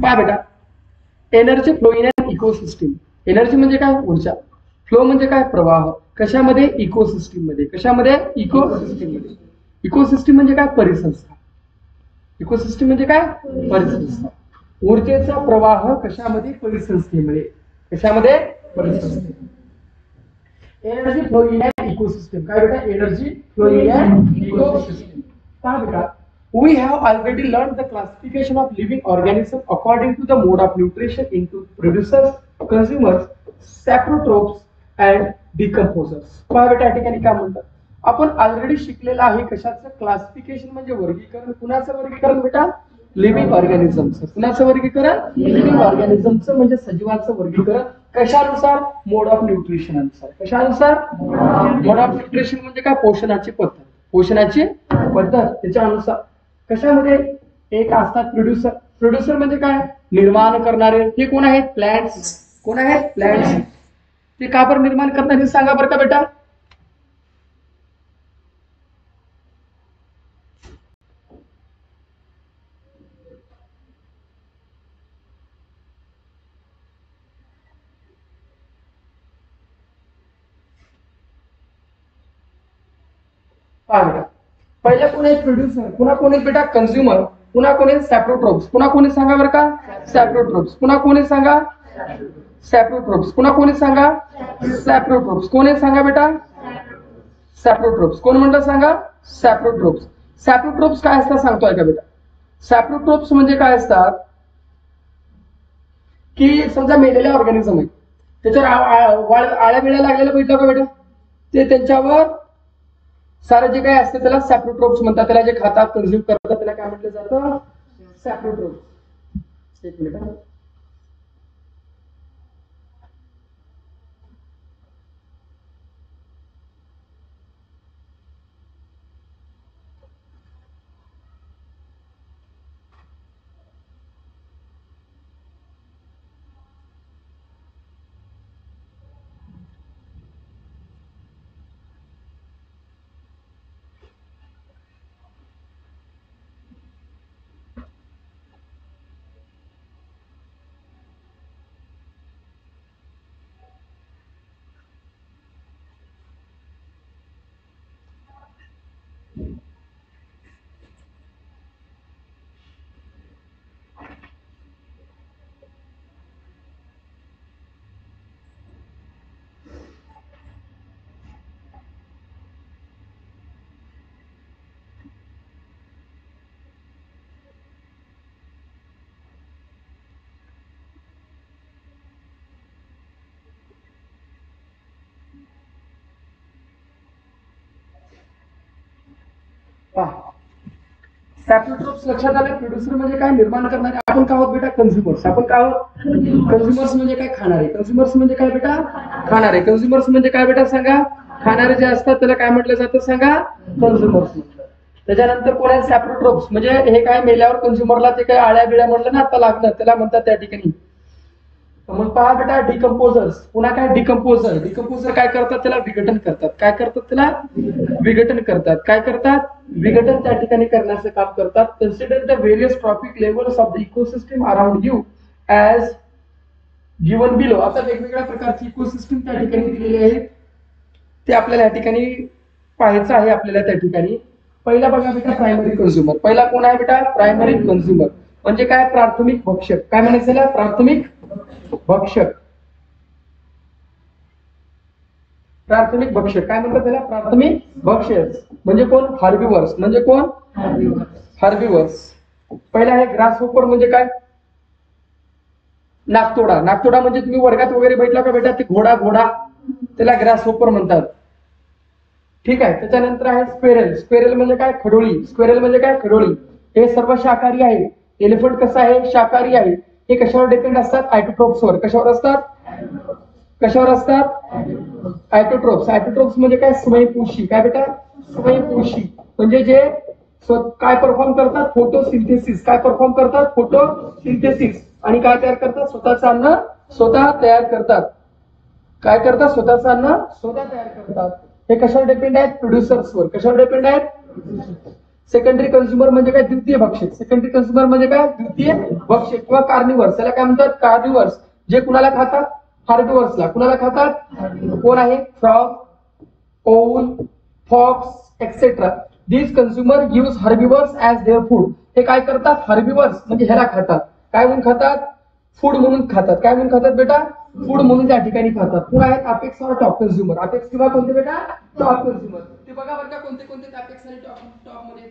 पहा बेटा, energy flow in an ecosystem. Energy म्हणजे काय? ऊर्जा. फ्लो म्हणजे काय? प्रवाह. कशामध्ये? इकोसिस्टीम मध्ये. कशामध्ये? इकोसिस्टीम मध्ये. इकोसिस्टीम म्हणजे काय? परिसंस्था. इकोसिस्टीम म्हणजे काय? परिसंस्था. ऊर्जेचा प्रवाह कशामध्ये? परिसंस्थेमध्ये. कशामध्ये? परिसंस्थेमध्ये. Energy flow in an ecosystem. काय बेटा? Energy flow in an ecosystem. पहा बेटा, we have already learned the classification of living organisms according to the mode of nutrition into producers, consumers, saprotrophs and decomposers. पहा बेटा, या ठिकाणी काय म्हणतात? आपण ऑलरेडी शिकलेलं आहे कशाचं? क्लासिफिकेशन म्हणजे वर्गीकरण. कुणाचं वर्गीकरण बेटा? लिव्हिंग ऑर्गॅनिझमचं. कुणाचं वर्गीकरण? लिव्हिंग ऑर्गॅनिझमचं म्हणजे सजीवांचं वर्गीकरण. कशानुसार? मोड ऑफ न्यूट्रिशन अनुसार. कशानुसार? मोड ऑफ न्यूट्रिशन म्हणजे काय? पोषणाची पद्धत. पोषणाची पद्धत त्याच्या अनुसार. कशामध्ये? एक असतात प्रोड्युसर. प्रोड्युसर म्हणजे काय? निर्माण करणारे. हे कोण आहेत? प्लॅंट्स. कोण आहेत? प्लॅंट्स. ते का बरं निर्माण करणारे सांगा बरं का बेटा? पहिला कोण आहे? प्रोड्युसर. पुन्हा कोण आहे बेटा? कंझ्युमर. पुन्हा कोण आहे? सॅप्रोट्रोप्स. पुन्हा कोणी सांगा बरं का? सॅप्रोट्रोप्स. पुन्हा कोणी सांगा? सॅप्रोट्रोप्स. पुन्हा कोणी सांगा? सॅप्रोट्रोप्स. कोण आहे सांगा बेटा? सॅप्रोट्रोप्स. कोण म्हणतात सांगा? सॅप्रोट्रोप्स. सॅप्रोट्रोप्स काय असतात सांगतोय का बेटा? सॅप्रोट्रोप्स म्हणजे काय असतात की समजा मेलेले ऑर्गॅनिझम आहे, त्याच्यावर आळ्या बिळ्या लागलेल्या बघितलं का बेटा? ते त्यांच्यावर सारं जे काय असतं त्याला सॅप्रोट्रोप्स म्हणतात. त्याला जे खातात, कंझ्युम करतात त्याला काय म्हटलं जातं? सॅप्रोट्रोप्स. एक मिनिट. सॅप्रोट्रोप्स लक्षात आलं. प्रोड्युसर म्हणजे काय? निर्माण करणारे. आपण काय आहोत बेटा? कंझ्युमर्स. आपण काय आहोत? कंझ्युमर्स म्हणजे काय? खाणारे. कंझ्युमर्स म्हणजे काय बेटा? खाणारे. कंझ्युमर्स म्हणजे काय बेटा सांगा? खाणारे जे असतात त्याला काय म्हटलं जातं सांगा? कंझ्युमर्स म्हटलं. त्याच्यानंतर कोण आहे? सॅप्रोट्रोप्स म्हणजे हे काय? मेल्यावर कंझ्युमरला ते काय आळ्या बिळ्या म्हटलं ना आता लागलं त्याला म्हणतात त्या ठिकाणी. मग पहा बेटा, डिकम्पोजर्स. पुन्हा काय? डिकम्पोजर. डिकम्पोजर काय करतात? त्याला विघटन करतात. काय करतात? त्याला विघटन करतात. काय करतात? विघटन त्या ठिकाणी करण्याचं काम करतात. Consider the various trophic levels of the ecosystem around you as given below. आता वेगवेगळ्या प्रकारची इकोसिस्टम त्या ठिकाणी दिलेली आहेत. ते आपल्याला या ठिकाणी पाहायचं आहे आपल्याला त्या ठिकाणी. पहिला बघा बेटा, प्रायमरी कंझ्युमर. पहिला कोण आहे बेटा? प्रायमरी कंझ्युमर म्हणजे काय? प्राथमिक भक्षक. काय म्हणायचं त्याला? प्राथमिक भक्षक. प्राथमिक भक्षक काय म्हणतात त्याला? प्राथमिक भक्षक म्हणजे कोण? हार्बिवर्स. म्हणजे कोण? हार्बिवर्स. पहिला आहे ग्रास होपर. म्हणजे काय? नाकतोडा. नाकतोडा म्हणजे तुम्ही वर्गात वगैरे भेटला का बेटा? ते घोडा त्याला ग्रास होपर म्हणतात. ठीक आहे. त्याच्यानंतर आहे स्क्वेरल. स्क्वेरल म्हणजे काय? खडोळी. स्क्वेरल म्हणजे काय? खडोळी. हे सर्व शाकाहारी आहे. एलिफंट कसं आहे? शाकाहारी आहे. हे कशावर डिपेंड असतात? ऑटोट्रोप्सवर. कशावर असतात? कशावर असतात? ऑटोट्रोप्स. ऑटोट्रोप्स म्हणजे काय? स्वयंपोषी. काय बेटा? स्वयंपोषी म्हणजे जे काय परफॉर्म करतात? फोटोसिंथेसिस. काय परफॉर्म करतात? फोटोसिंथेसिस. आणि काय तयार करतात? स्वतःचं अन्न स्वतः तयार करतात. काय करतात? स्वतःचं अन्न स्वतः तयार करतात. हे कशावर डिपेंड आहेत? प्रोड्युसर्सवर. कशावर डिपेंड आहेत? सेकंडरी कंझ्युमर म्हणजे काय? द्वितीय भक्षक. सेकंडरी कंझ्युमर म्हणजे काय? द्वितीय भक्षक किंवा कार्निवर्स. त्याला काय म्हणतात? कार्निवर्स. जे कुणाला खातात? हार्बिवर्सला. कुणाला खातात? कोण आहे? Frog, owl, fox etcetera. These consumer use herbivores as their food. हे काय करतात? हर्बिवर्स म्हणजे ह्याला खातात. काय म्हणून खातात? फूड म्हणून खातात. काय म्हणून खातात बेटा? फूड म्हणून त्या ठिकाणी खातात. कोण आहेत? अपेक्स और टॉप कंझ्युमर. अपेक्स किंवा कोणते बेटा? Top consumer. ते बघा बरं का कोणते कोणते अपेक्स आणि टॉप मध्ये.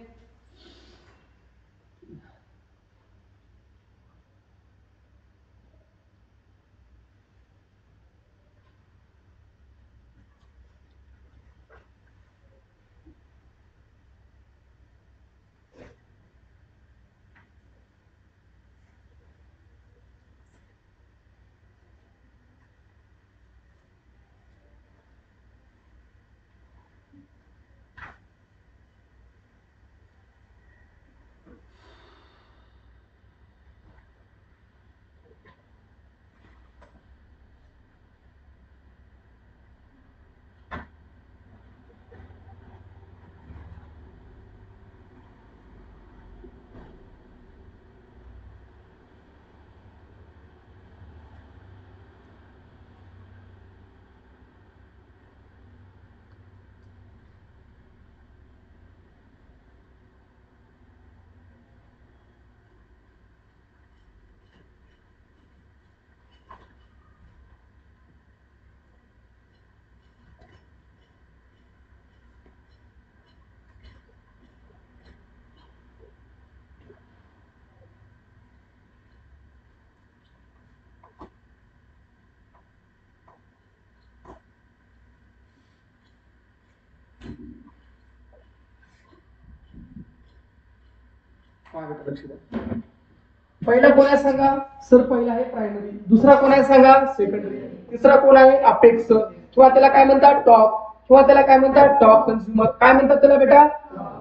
पहिला कोण आहे सांगा? सर पहिला आहे प्रायमरी. दुसरा कोण आहे सांगा? सेकंडरी. तिसरा कोण आहे? अपेक्स किंवा त्याला काय म्हणतात? टॉप किंवा त्याला काय म्हणतात? Top consumer. काय म्हणतात त्याला बेटा?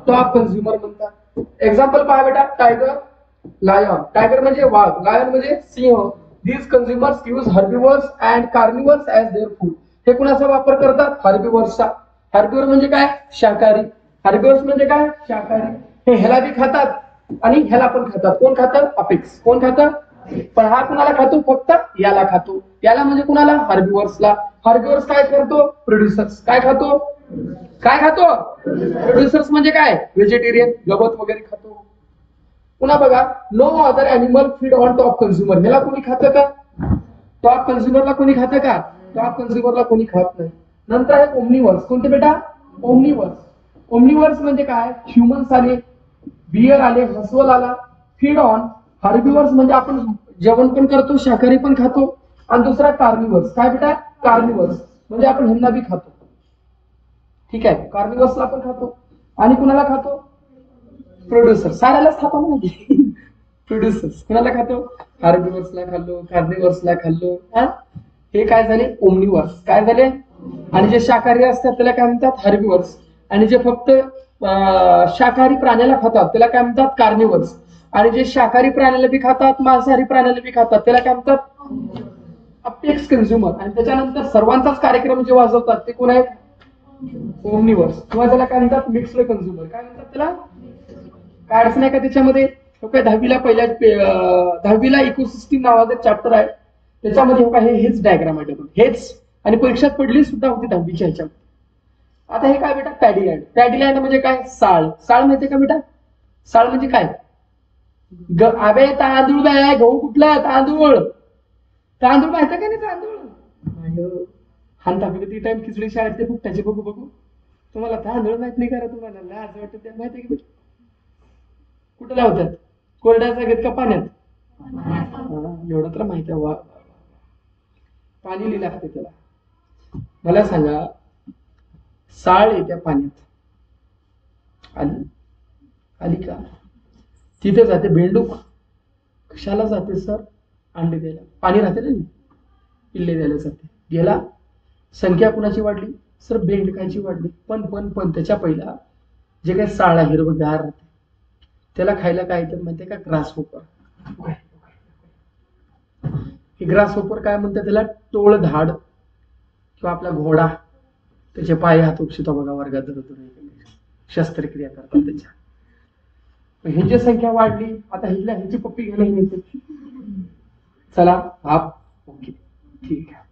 टॉप कंझ्युमर म्हणतात. एक्झाम्पल पहा बेटा. Tiger, lion. टायगर म्हणजे वाघ, लायन म्हणजे सिंह. These consumers use herbivores and carnivores as their food. हे कुणाचा वापर करतात? हर्बिवर्सचा. हर्बिवर्स म्हणजे काय? शाकाहारी. हर्बिवर्स म्हणजे काय? शाकाहारी. हे ह्याला बी खातात आणि ह्याला पण खातात. कोण खातं? अपेक्स. कोण खातं? पण हा कुणाला खातो? फक्त याला खातो. याला म्हणजे कुणाला? हर्बिवर्सला. हर्बिवर्स काय करतो? प्रोड्युसर्स. काय खातो? काय खातो? प्रोड्युसर्स म्हणजे काय? व्हेजिटेरियन, गवत वगैरे खातो. पुन्हा बघा. No other animal feed on top consumer. ह्याला कोणी खातं का? टॉप कंझ्युमरला कोणी खातं का? टॉप कंझ्युमरला कोणी खात नाही. नंतर आहे ओमनिवर्स. कोणते बेटा? ओमनिवर्स. ओमनिवर्स म्हणजे काय? ह्युमन्स आले, बियर आले, हसवल आला. फीड ऑन हर्बिवर्स म्हणजे आपण जेवण पण करतो, शाकाहारी पण खातो. आणि दुसरा कार्निवर्स. काय बेटा? कार्निवर्स म्हणजे आपण ह्यांना बी खातो. ठीक आहे. कार्निवर्सला पण खातो. आणि कुणाला खातो? प्रोड्युसर. साऱ्यालाच खातो म्हणजे प्रोड्युसर्स. कुणाला खातो? हार्बिवर्सला खाल्लो, कार्निवर्सला खाल्लो. हे काय झाले? ओमनिवर्स. काय झाले? आणि जे शाकाहारी असतात त्याला काय म्हणतात? हार्बिवर्स. आणि जे फक्त शाकाहारी प्राण्याला खातात त्याला काय म्हणतात? कार्निवर्स. आणि जे शाकाहारी प्राण्याला बी खातात, मांसाहारी प्राण्याला बी खातात त्याला काय म्हणतात? Apex consumer. आणि त्याच्यानंतर सर्वांचाच कार्यक्रम जे वाजवतात ते कोण आहेत? ओमनिवर्स. किंवा त्याला काय म्हणतात? Mixed consumer. काय म्हणतात त्याला? काय अडचण आहे का त्याच्यामध्ये? काय 10वीला इकोसिस्टीम नावाचं चॅप्टर आहे. त्याच्यामध्ये हेच डायग्राम आहे. हेच आणि परीक्षात पडली सुद्धा होती 10वीच्या ह्याच्यामध्ये. आता हे काय बेटा? पॅडीलँड. पॅडीलँड म्हणजे काय? साळ. साळ माहितीये का बेटा? साळ म्हणजे काय? अबे तांदूळ बे. गहू कुठला? तांदूळ. तांदूळ माहिती का नाही? तांदूळ हानता किती टाइम खिचडी शाळेत ते फुकटाचे बघू बघू. तुम्हाला तांदूळ माहित नाही करा? तुम्हाला लाज वाटत त्या माहिती की बेटा? कुठे लावतात? कोरड्या जागेत का पाण्यात? एवढं तर माहिती आहे. वा, पाणी लागते त्याला. मला सांगा, साळ येत्या पाण्यात आली आली का? तिथे जाते बेंडूक. कशाला जाते सर? अंडे द्यायला. पाणी राहते ना, पिल्ले द्यायला जाते. गेला. संख्या कुणाची वाढली? सर बेंडकाची वाढली. पण त्याच्या पहिला जे काही साळ हिरवगार राहते त्याला खायला काय येतं माहितीये का? Grass hopper. ग्रास होपर काय म्हणतात त्याला? टोळ धाड किंवा आपला घोडा. त्याचे पाय हात उपशितो बघा वर्गात धरतो, शस्त्रक्रिया करतात त्याच्या. ह्याची संख्या वाढली, आता ह्याची पप्पी घ्यायला येते. चला हा ओके ठीक आहे.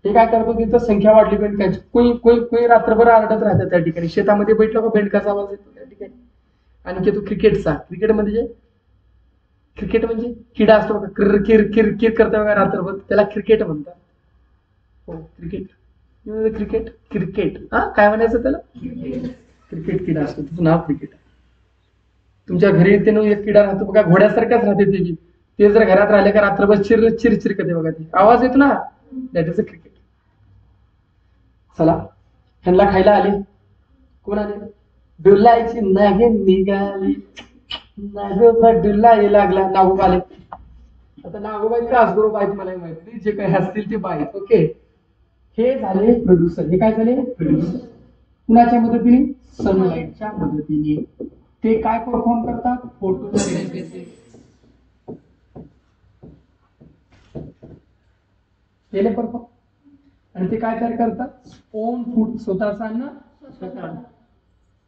हे काय करतो, तिथं संख्या वाढली बेंडकाची, कोणी रात्रभर आरडत राहतात त्या ठिकाणी. शेतामध्ये बैठलो का बेंडकाचा आवाज येतो त्या ठिकाणी. आणि तो क्रिकेटचा, क्रिकेट म्हणजे किडा असतो बघा, किर किर किर किर करतो बघा रात्रभर, त्याला क्रिकेट म्हणतात. हो क्रिकेट क्रिकेट हा काय म्हणायचं त्याला, क्रिकेट किडा असतो, त्याचं नाव क्रिकेट आहे. तुमच्या घरी ते एक किडा राहतो बघा, घोड्यासारखाच राहते ते जर घरात राहिले का रात्रभर चिर करते बघा, ते आवाज येतो ना, दॅट इज अ क्रिकेट. चला ह्यांना खायला आले, कोण आले, डुलायची नागे निघाली, नागोबा डुलाय लागला, नागोबा आले. आता नागोबाई का असगोबा आहेत मला माहिती, जे काही असतील ते बाहेर. ओके, हे झाले प्रोड्युसर. हे काय झाले प्रोड्युसर, कुणाच्या मदतीने, सनलाइटच्या मदतीने. ते काय परफॉर्म करतात, फोटोसिंथेसिस. केले परफॉर्म. आणि ते काय तयार करतात, ओन फूड, स्वतःचा अन्न स्वतः.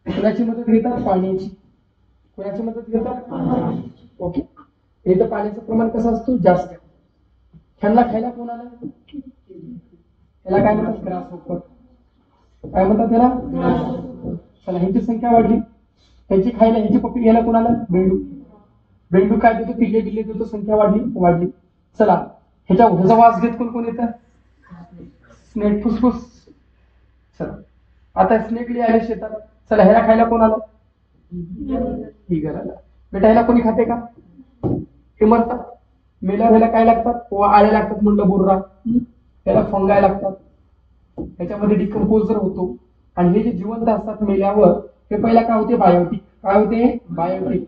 कुणाची मदत घेतात, पाण्याची. कुणाची मदत घेतात, ओके. इथं पाण्याचं प्रमाण कसं असतो, जास्त. ह्यांना खायला कोण आलं, त्याला काय म्हणतात, ग्रासहोपर. काय म्हणतात त्याला, ग्रासहोपर. चला ह्याची संख्या वाढली, ह्याची खायला, ह्याची पप्पी घ्यायला कोण आलं, बेंडूक काय देतो, पिल्ले देतो, संख्या वाढली. चला ह्याचा वास घेत कोण येतं, स्नेक, फुसफुस. चला आता स्नेकली आले शेतात. चला ह्याला खायला कोण आलं, इगर आला. बेटा ह्याला कोणी खाते का, हे मरतात. मेल्यावर ह्याला काय लागतात, आळे लागतात म्हणलं, बुर्रा. ह्याला फंगाय लागतात, ह्याच्यामध्ये डिकम्पोजर होतो. आणि हे जे जिवंत असतात मेल्यावर, हे पहिला काय होते, बायोटिक. काय होते, बायोटिक.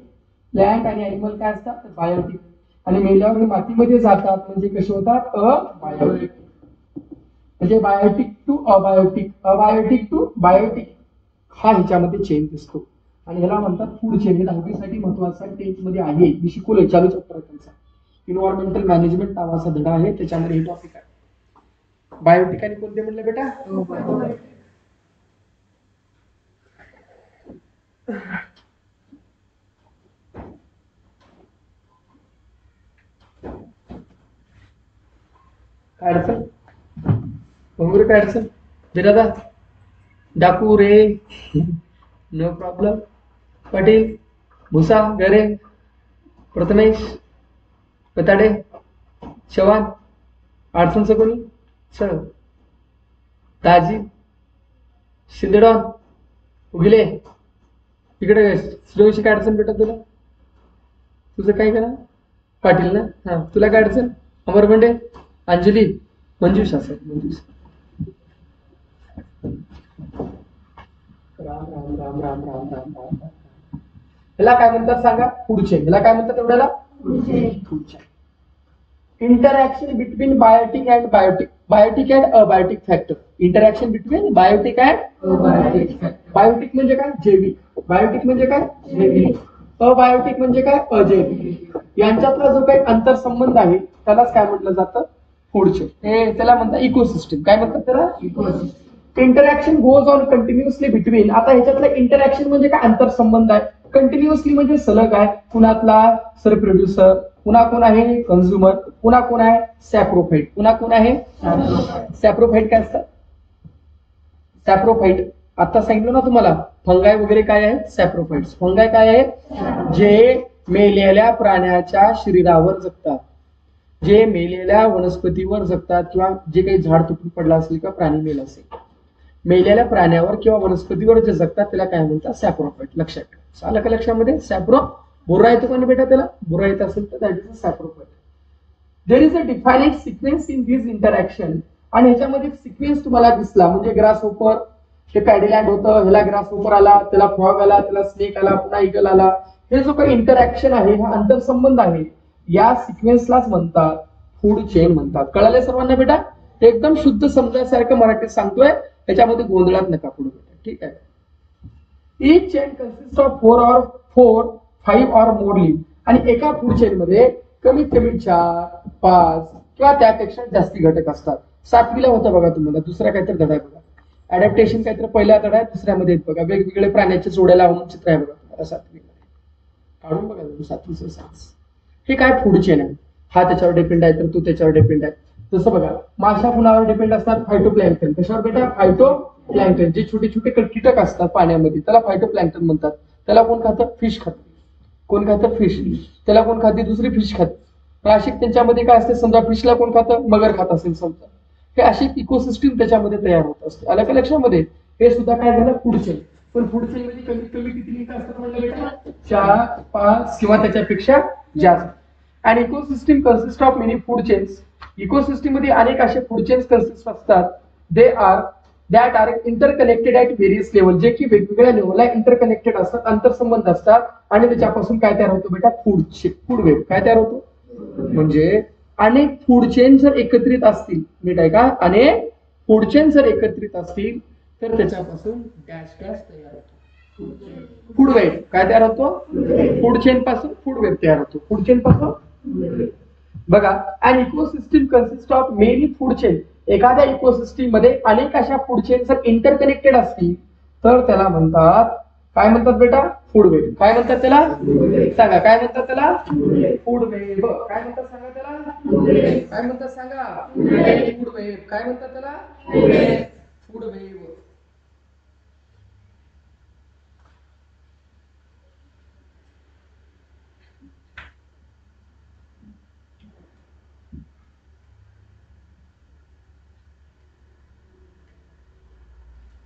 प्लॅन्ट आणि ऍनिमल काय असतात, बायोटिक. आणि मेल्यावर हे मातीमध्ये जातात, म्हणजे कसे होतात, अबायोटिक. म्हणजे biotic to abiotic, abiotic to biotic, हा ह्याच्यामध्ये चेंज दिसतो. आणि ह्याला म्हणतात फूड चेन. हे 10वी साठी महत्वाचा 10th मध्ये आहे, मी शिकवलंय चालू चॅप्टर त्यांचा. इन्व्हायरमेंटल मॅनेजमेंट नावाचा धडा आहे, त्याच्यामध्ये हे टॉपिक आहे. बायोटिक आणि कोणते म्हणले बेटा, काय अडचण वगैरे, काय अडचण दादा, डाकू रे, नो प्रॉब्लेम. पाटील, भुसा, गरे, प्रथमेश, पताडे, चव्हाण, अडचणचं कोणी, सर दाजी, शिंदेडॉन, उगले, इकडे सूर्यवंशी. काय अडचण बेटा तुला, तुझं काय करा, पाटील ना, हा तुला काय अडचण, अमरबंडे, अंजली, मंजुषा सर, मंजुषा. राम राम राम राम राम राम राम. ह्याला काय म्हणतात सांगा, फूड चेन. ह्याला काय म्हणतात एवढ्याला, food chain. Interaction between biotic and abiotic factor. Interaction between biotic and abiotic factor. बायोटिक म्हणजे काय, जैविक. बायोटिक म्हणजे काय, जैविक. अबायोटिक म्हणजे काय, अजैविक. यांच्यातला जो काही अंतरसंबंध आहे त्यालाच काय म्हटलं जातं, फूड चेन. हे त्याला म्हणतात इकोसिस्टम. काय म्हणतात त्याला, ecosystem. Interaction goes on continuously between. आता ह्याच्यातलं इंटरॅक्शन म्हणजे काय, अंतरसंबंध आहे. कंटिन्युअसली म्हणजे सलग आहे. कुणातला, सर प्रोड्युसर. पुन्हा कोण आहे, कन्झ्युमर. पुन्हा कोण आहे, सॅप्रोफाइट. पुन्हा कोण आहे, सॅप्रोफाइट. काय असतात सॅप्रोफाइट, आता सांगितलं ना तुम्हाला. फंगाय वगैरे काय आहेत, सॅप्रोफाइट्स. फंगाय काय आहेत, जे मेलेल्या प्राण्याच्या शरीरावर जगतात, जे मेलेल्या वनस्पतीवर जगतात, किंवा जे काही झाड तुटून पडला असेल किंवा प्राणी मेला असेल, मेलेल्या प्राण्यावर किंवा वनस्पतीवर जे जगतात त्याला काय म्हणतात, सॅप्रोफाइट. लक्षात ठेवा. आलं का लक्षामध्ये, सॅप्रो. बुर्रा येतो का बेटा त्याला, बुर्रा येत असेल तर that is a saprophyte. There is a defined sequence in this interaction. आणि ह्याच्यामध्ये सिक्वेन्स तुम्हाला दिसला, म्हणजे ग्रास होपर, हे पॅडीलँड होतं, ह्याला ग्रास होपर आला, त्याला फ्रॉग आला, त्याला स्नेक आला, पुन्हा इगल आला. हे जो काही इंटरॅक्शन आहे, हा आंतरसंबंध आहे, या सिक्वेन्सलाच म्हणतात फूड चेन म्हणतात. कळाले सर्वांना बेटा, एकदम शुद्ध समजायसारखं मराठीत सांगतोय, त्याच्यामध्ये गोंधळात नका पडू बेटा, ठीक आहे. Each chain consists of 4, 5 or more leaves. आणि एका फूड चेन मध्ये कमीत कमी 4, 5 किंवा त्यापेक्षा जास्ती घटक असतात. 7वीला होतं बघा तुम्हाला, दुसरा काहीतरी धडा आहे बघा, अडॅप्टेशन काहीतरी पहिला धडा आहे, दुसऱ्यामध्ये बघा वेगवेगळे प्राण्याच्या जोड्या लावून चित्र आहे बघा तुम्हाला 7वीमध्ये. काढून बघा 7 हे काय फूड चेन आहे. हा त्याच्यावर डिपेंड आहे तर तो त्याच्यावर डिपेंड आहे. जसं बघा माशा कुणावर डिपेंड असतात, फायटोप्लॅन्क्टन. कशावर बेटा? फायटोप्लॅन्क्टन. जे छोटे छोटे कीटक असतात पाण्यामध्ये त्याला फायटोप्लॅन्क्टन म्हणतात. त्याला कोण खातं? फिश खातं. कोण खातं? फिश. त्याला कोण खाते? दुसरी फिश खाते. अशी त्यांच्यामध्ये काय असते, समजा फिशला कोण खातं? मगर खात असेल समजा. हे अशी इकोसिस्टीम त्याच्यामध्ये तयार होत असते. आलं का लक्षामध्ये? हे सुद्धा काय झालं? Food chain. पण फूड चेन मध्ये कमीत कमी किती लिंक असतात म्हणजे बेटा? 4, 5 किंवा त्याच्यापेक्षा जास्त. आणि ecosystem consist of many food chains. Ecosystem मध्ये अनेक असे फूड चेन्स कन्सिस्ट असतात. That are interconnected at various level. जे की वेगवेगळ्या लेवलला इंटरकनेक्टेड असतात, आंतरसंबंध असतात. आणि त्याच्यापासून काय तयार होतो बेटा? Food web. काय तयार होतो? म्हणजे अनेक फूड चेन जर एकत्रित असतील, नीट आहे का? अनेक फूड चेन जर एकत्रित असतील तर त्याच्यापासून डॅश डॅश तयार होतो. फूड वेब काय तयार होतो? फूड चेन पासून फूड वेब तयार होतो. फूड चेन पासून बघा. And ecosystem consist of many food chain. एखाद्या इकोसिस्टीम मध्ये अनेक अशा फूड चेन जर इंटरकनेक्टेड असतील तर त्याला म्हणतात, काय म्हणतात बेटा? Food web. काय म्हणतात त्याला? सांगा. काय म्हणतात त्याला? Food web. काय म्हणतात सांगा त्याला? काय म्हणतात सांगा? Food web. काय म्हणतात त्याला? Food web.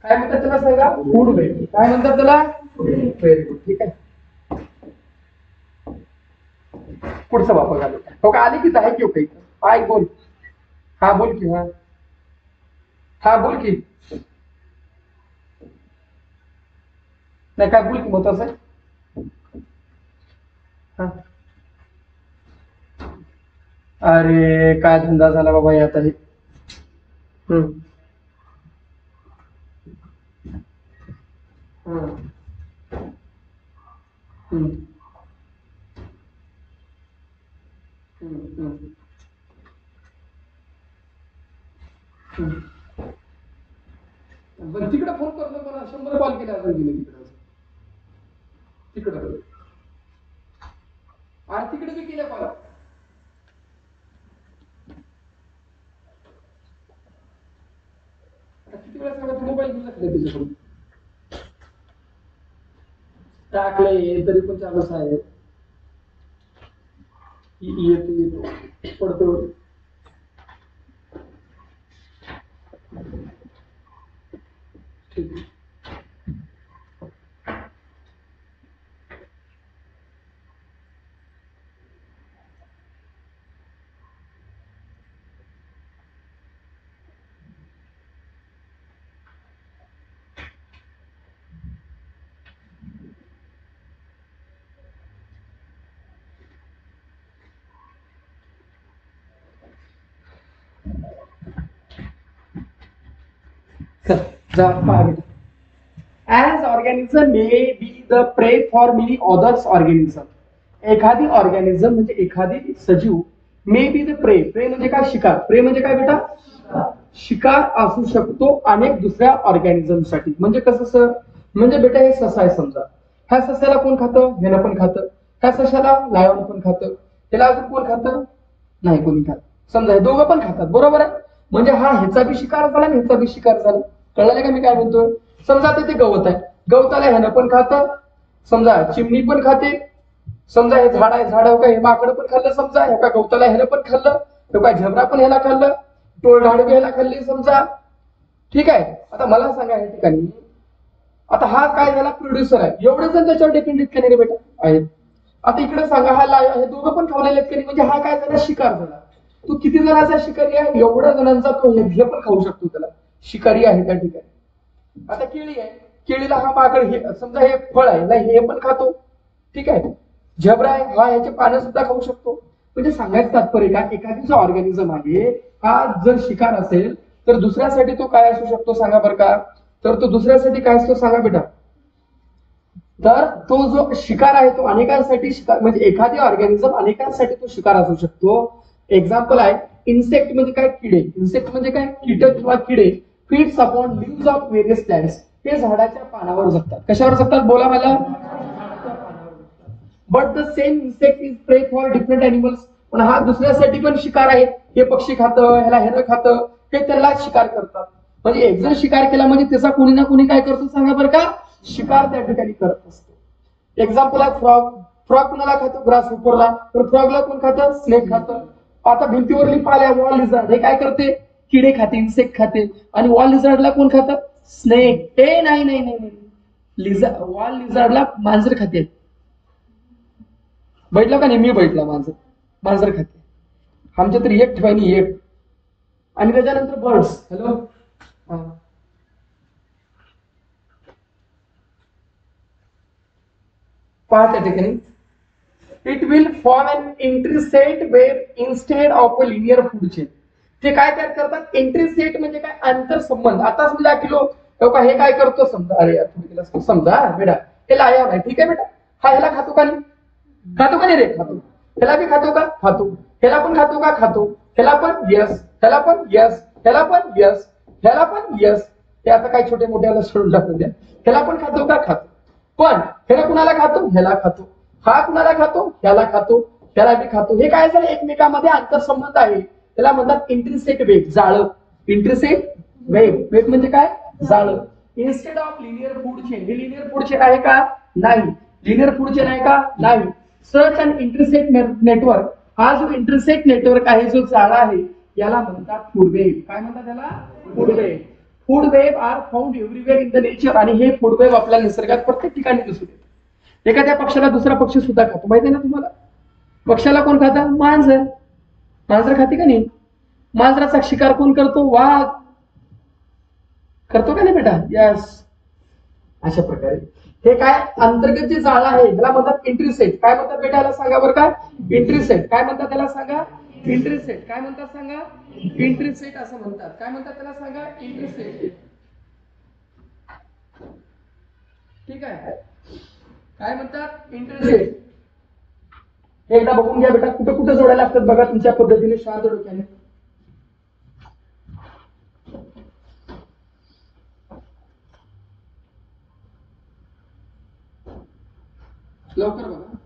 काय म्हणतात त्याला सांगा? Food web. काय म्हणतात त्याला? Very good. ठीक आहे. पुढचा वापर घालू. हो का? आली की आहे की काही? काय बोल. हा बोल की. हा बोल की. नाही काय बोल की मग तसं. अरे काय धंदा झाला बाबा आता हे. हम्म. पण तिकडे फोन करतो मला 100 कॉल केले अजून गेले तिकडे आणि तिकडे बी केल्या कॉल. किती वेळा सांगा तू मोबाईल घेऊन टाकले त्याच्याकडून. टाकलंय तरी पण चालूच आहे. येतो पडतो. ठीक आहे. As organism may be the prey for many others organism. एखादी ऑर्गॅनिझम म्हणजे एखादी सजीव मे बी द प्रे. प्रे म्हणजे काय? शिकार. प्रे म्हणजे काय बेटा? शिकार असू शकतो अनेक दुसऱ्या ऑर्गॅनिझम साठी. म्हणजे कसं सर? म्हणजे बेटा हे ससा आहे समजा. ह्या सस्याला कोण खातं? ह्यानं पण खातं. ह्या सशाला लायन पण खातं. त्याला अजून कोण खातं? नाही कोणी खात. समजा हे दोघं पण खातात. बरोबर आहे. म्हणजे हा ह्याचा बी शिकार झाला आणि ह्याचा बी शिकार झाला. कळलं का मी काय म्हणतोय? समजा ते गवत आहे. गवताला ह्यानं पण खातं. समजा चिमणी पण खाते. समजा हे झाड आहे. झाड काय? हे माकडं पण खाल्लं समजा. ह्या गवताला ह्यानं पण खाल्लं. काय झबरा पण ह्याला खाल्लं. टोळधाड बी ह्याला खाल्ली समजा. ठीक आहे. आता मला सांगा या ठिकाणी, आता हा काय झाला? प्रोड्युसर आहे. एवढे जण त्याच्यावर डिपेंडेंट का नाही बेटा? आहेत. आता इकडे सांगा हा हे दोघं पण खावलेले आहेत की म्हणजे हा काय झाला? शिकार झाला. तो किती जणांचा शिकारी आहे? एवढ्या जणांचा तो हे पण खाऊ शकतो. त्याला शिकारी आहे त्या ठिकाणी. आता केळी आहे. केळीला हा माकड हे समजा हे फळ आहे ना, हे पण खातो. ठीक आहे. झबरा आहे. हा ह्याचे पानं सुद्धा खाऊ शकतो. म्हणजे सांगायचं तात्पर्य का? एखादी जो ऑर्गॅनिझम आहे हा जर शिकार असेल तर दुसऱ्यासाठी तो काय असू शकतो सांगा बरं का? तर तो दुसऱ्यासाठी काय असतो सांगा बेटा? तर तो जो शिकार आहे तो अनेकांसाठी शिकार, म्हणजे एखादी ऑर्गॅनिझम अनेकांसाठी तो शिकार असू शकतो. एक्झाम्पल आहे इन्सेक्ट म्हणजे काय? किडे. इन्सेक्ट म्हणजे काय? कीटक किंवा किडे. Feeds upon leaves of various plants. ते झाडाच्या पानावर जगतात. कशावर जगतात? बोला मला. But the same insect is प्रे फॉर डिफरंट एनिमल्स. पण हा दुसऱ्यासाठी पण शिकार आहे. हे पक्षी खातं, ह्याला हेर खातं, हे त्याला शिकार करतात. म्हणजे एक जर शिकार केला म्हणजे त्याचा कोणी ना कोणी काय करतो सांगा बरं का, शिकार त्या ठिकाणी करत असतो. एक्झाम्पल आहे फ्रॉग. फ्रॉग कुणाला खातो, ग्रास होपरला. तर फ्रॉगला कोण खातं, स्नेक खातं. आता भिंतीवरली पाल्या वॉल लिझार्ड हे काय करते, किडे खाते, इन्सेक्ट खाते. आणि वॉल लिझार्डला कोण खातं, स्नेक. नाही नाही नाही नाही, वॉल लिझार्डला मांजर खाते. बैठला का नाही, मी बैठला, मांजर खाते. आमच्या तरी एक ठेवानी एक. आणि त्याच्यानंतर बर्ड्स. हॅलो, पहा त्या ठिकाणी it will form an intersect web instead of a linear food chain. ते काय तयार करतात, इंटरसेट म्हणजे काय, आंतरसंबंध. आता समजा किलो हे काय करतो समजा, अरे यार समजा बेटा हे लाया नाही, ठीक आहे बेटा, हा ह्याला खातो का नाही, खातो का नाही रे, खातो. ह्याला बी खातो का, खातो. ह्याला पण खातो का, खातो. ह्याला पण यस, ह्याला पण यस, ह्याला पण यस, ह्याला पण यस. ते आता काय छोटे मोठ्याला सोडून टाकून द्या. ह्याला पण खातो का, खातो. पण ह्याला कुणाला खातो, ह्याला खातो. हा कुणाला खातो, ह्याला खातो, ह्याला बी खातो. हे काय झालं, एकमेकांमध्ये आंतरसंबंध आहे. त्याला म्हणतात इंटरसेट वेब, जाळं. इंटरसेट वेब, वेब म्हणजे काय, जाळं. Instead of linear food chain. हे लिनियर फूड चेन आहे का, नाही. लिनियर फूड चेन आहे का, नाही. Search and intersect network. हा जो इंटरसेट नेटवर्क आहे, जो जाळा आहे, याला म्हणतात फूड वेब. काय म्हणतात त्याला, food web. Food web are found everywhere in the nature. आणि हे फूड वेब आपल्या निसर्गात प्रत्येक ठिकाणी दिसून येते. एखाद्या पक्षाला दुसरा पक्षी सुद्धा खातो, माहिती आहे ना तुम्हाला. पक्षाला कोण खाता, मांजर. मांजर खाते का नाही. मांजराचा शिकार कोण करतो, वाघ करतो का नाही बेटा, यस. अशा प्रकारे हे काय अंतर्गत जे जाळं आहे त्याला म्हणतात इंटरसेट. काय म्हणतात बेटा, याला सांगा बरं काय, इंटरसेट. काय म्हणतात त्याला सांगा, इंटरसेट. काय म्हणतात सांगा, इंटरसेट असं म्हणतात. काय म्हणतात त्याला सांगा, इंटरसेट. ठीक आहे, काय म्हणतात, इंटरसेट. एकदा बघून घ्या बेटा, कुठं कुठं जोडायला लागतात बघा तुमच्या पद्धतीने, शांत डोक्याने. लवकर बघा.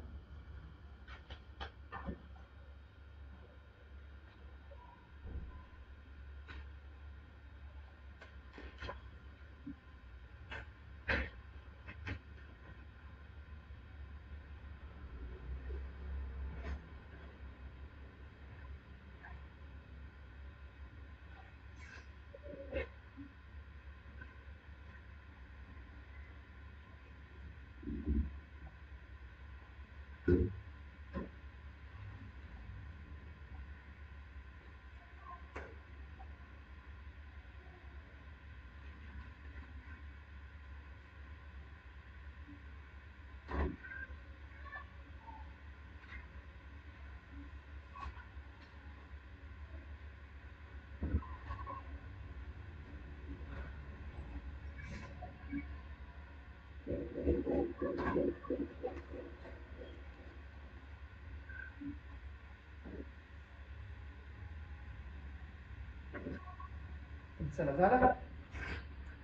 चला झालं का,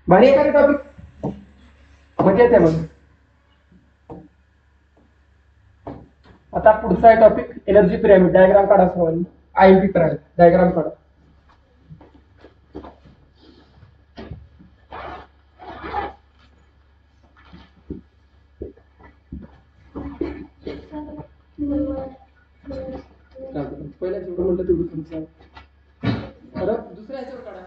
भारी आहे का टॉपिक, मजा येते मग. आता पुढचा आहे टॉपिक एनर्जी पिरामिड. डायग्राम काढा सर्वांनी. आयपी पिरामिड डायग्राम काढा. पहिल्या जेवढं म्हटलं तेवढं तुमचं, दुसऱ्या ह्याच्यावर काढा.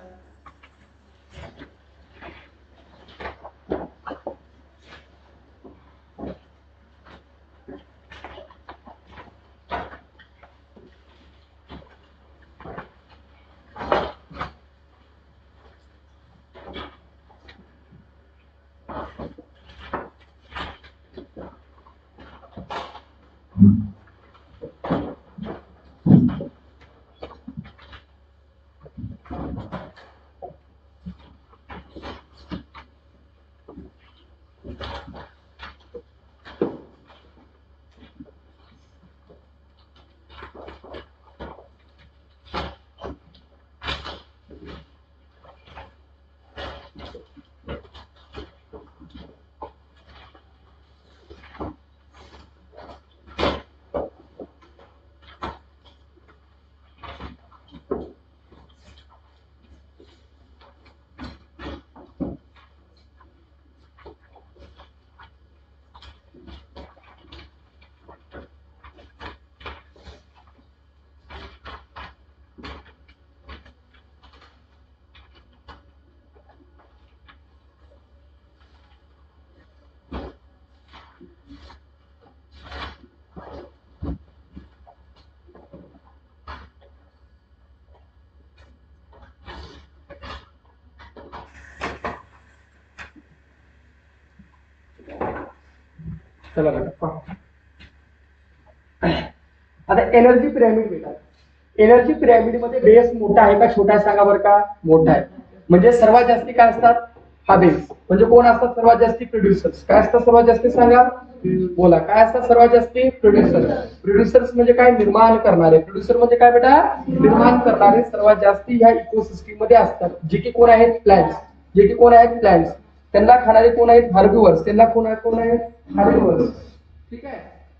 चला बघा आता एनर्जी पिरॅमिड बेटा, एनर्जी पिरॅमिड मध्ये बेस मोठा आहे का छोटा आहे सांगा बरं का? मोठा आहे. म्हणजे सर्वात जास्ती काय असतात? हा बेस. म्हणजे कोण असतात सर्वात जास्ती? प्रोड्युसर्स. काय असतात सर्वात जास्ती सांगा? बोला काय असतात सर्वात जास्ती? प्रोड्युसर. प्रोड्युसर्स म्हणजे काय? निर्माण करणारे. प्रोड्युसर म्हणजे काय बेटा? निर्माण करणारे सर्वात जास्ती ह्या इकोसिस्टीम मध्ये असतात. जे की कोण आहेत? प्लॅन्ट्स. जे की कोण आहेत? प्लॅन्ट्स. त्यांना खाणारे कोण आहेत? हार्बिवर्स. त्यांना कोण आहेत? हार्बिवर्स. ठीक आहे.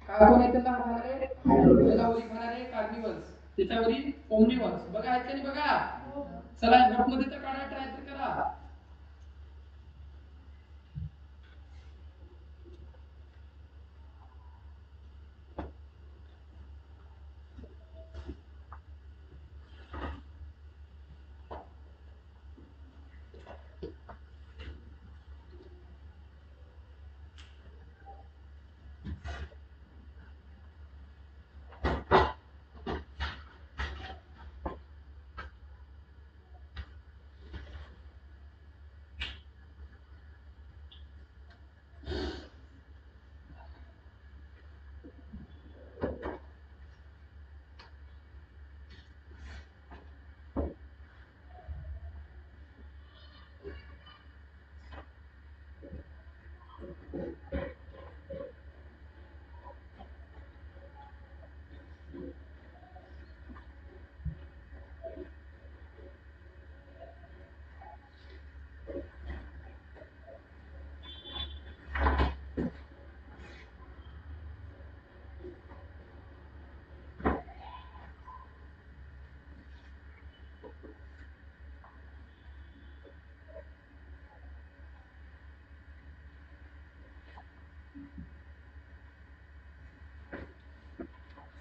काय कोण आहे त्यांना खाणारे? त्याला वरी खाणारे कार्निवर्स. त्याच्यावरील ओमनिवर्स. बघा आहेत का नाही बघा? चला ग्रुप मध्ये तर काढा, ट्राय तर करा.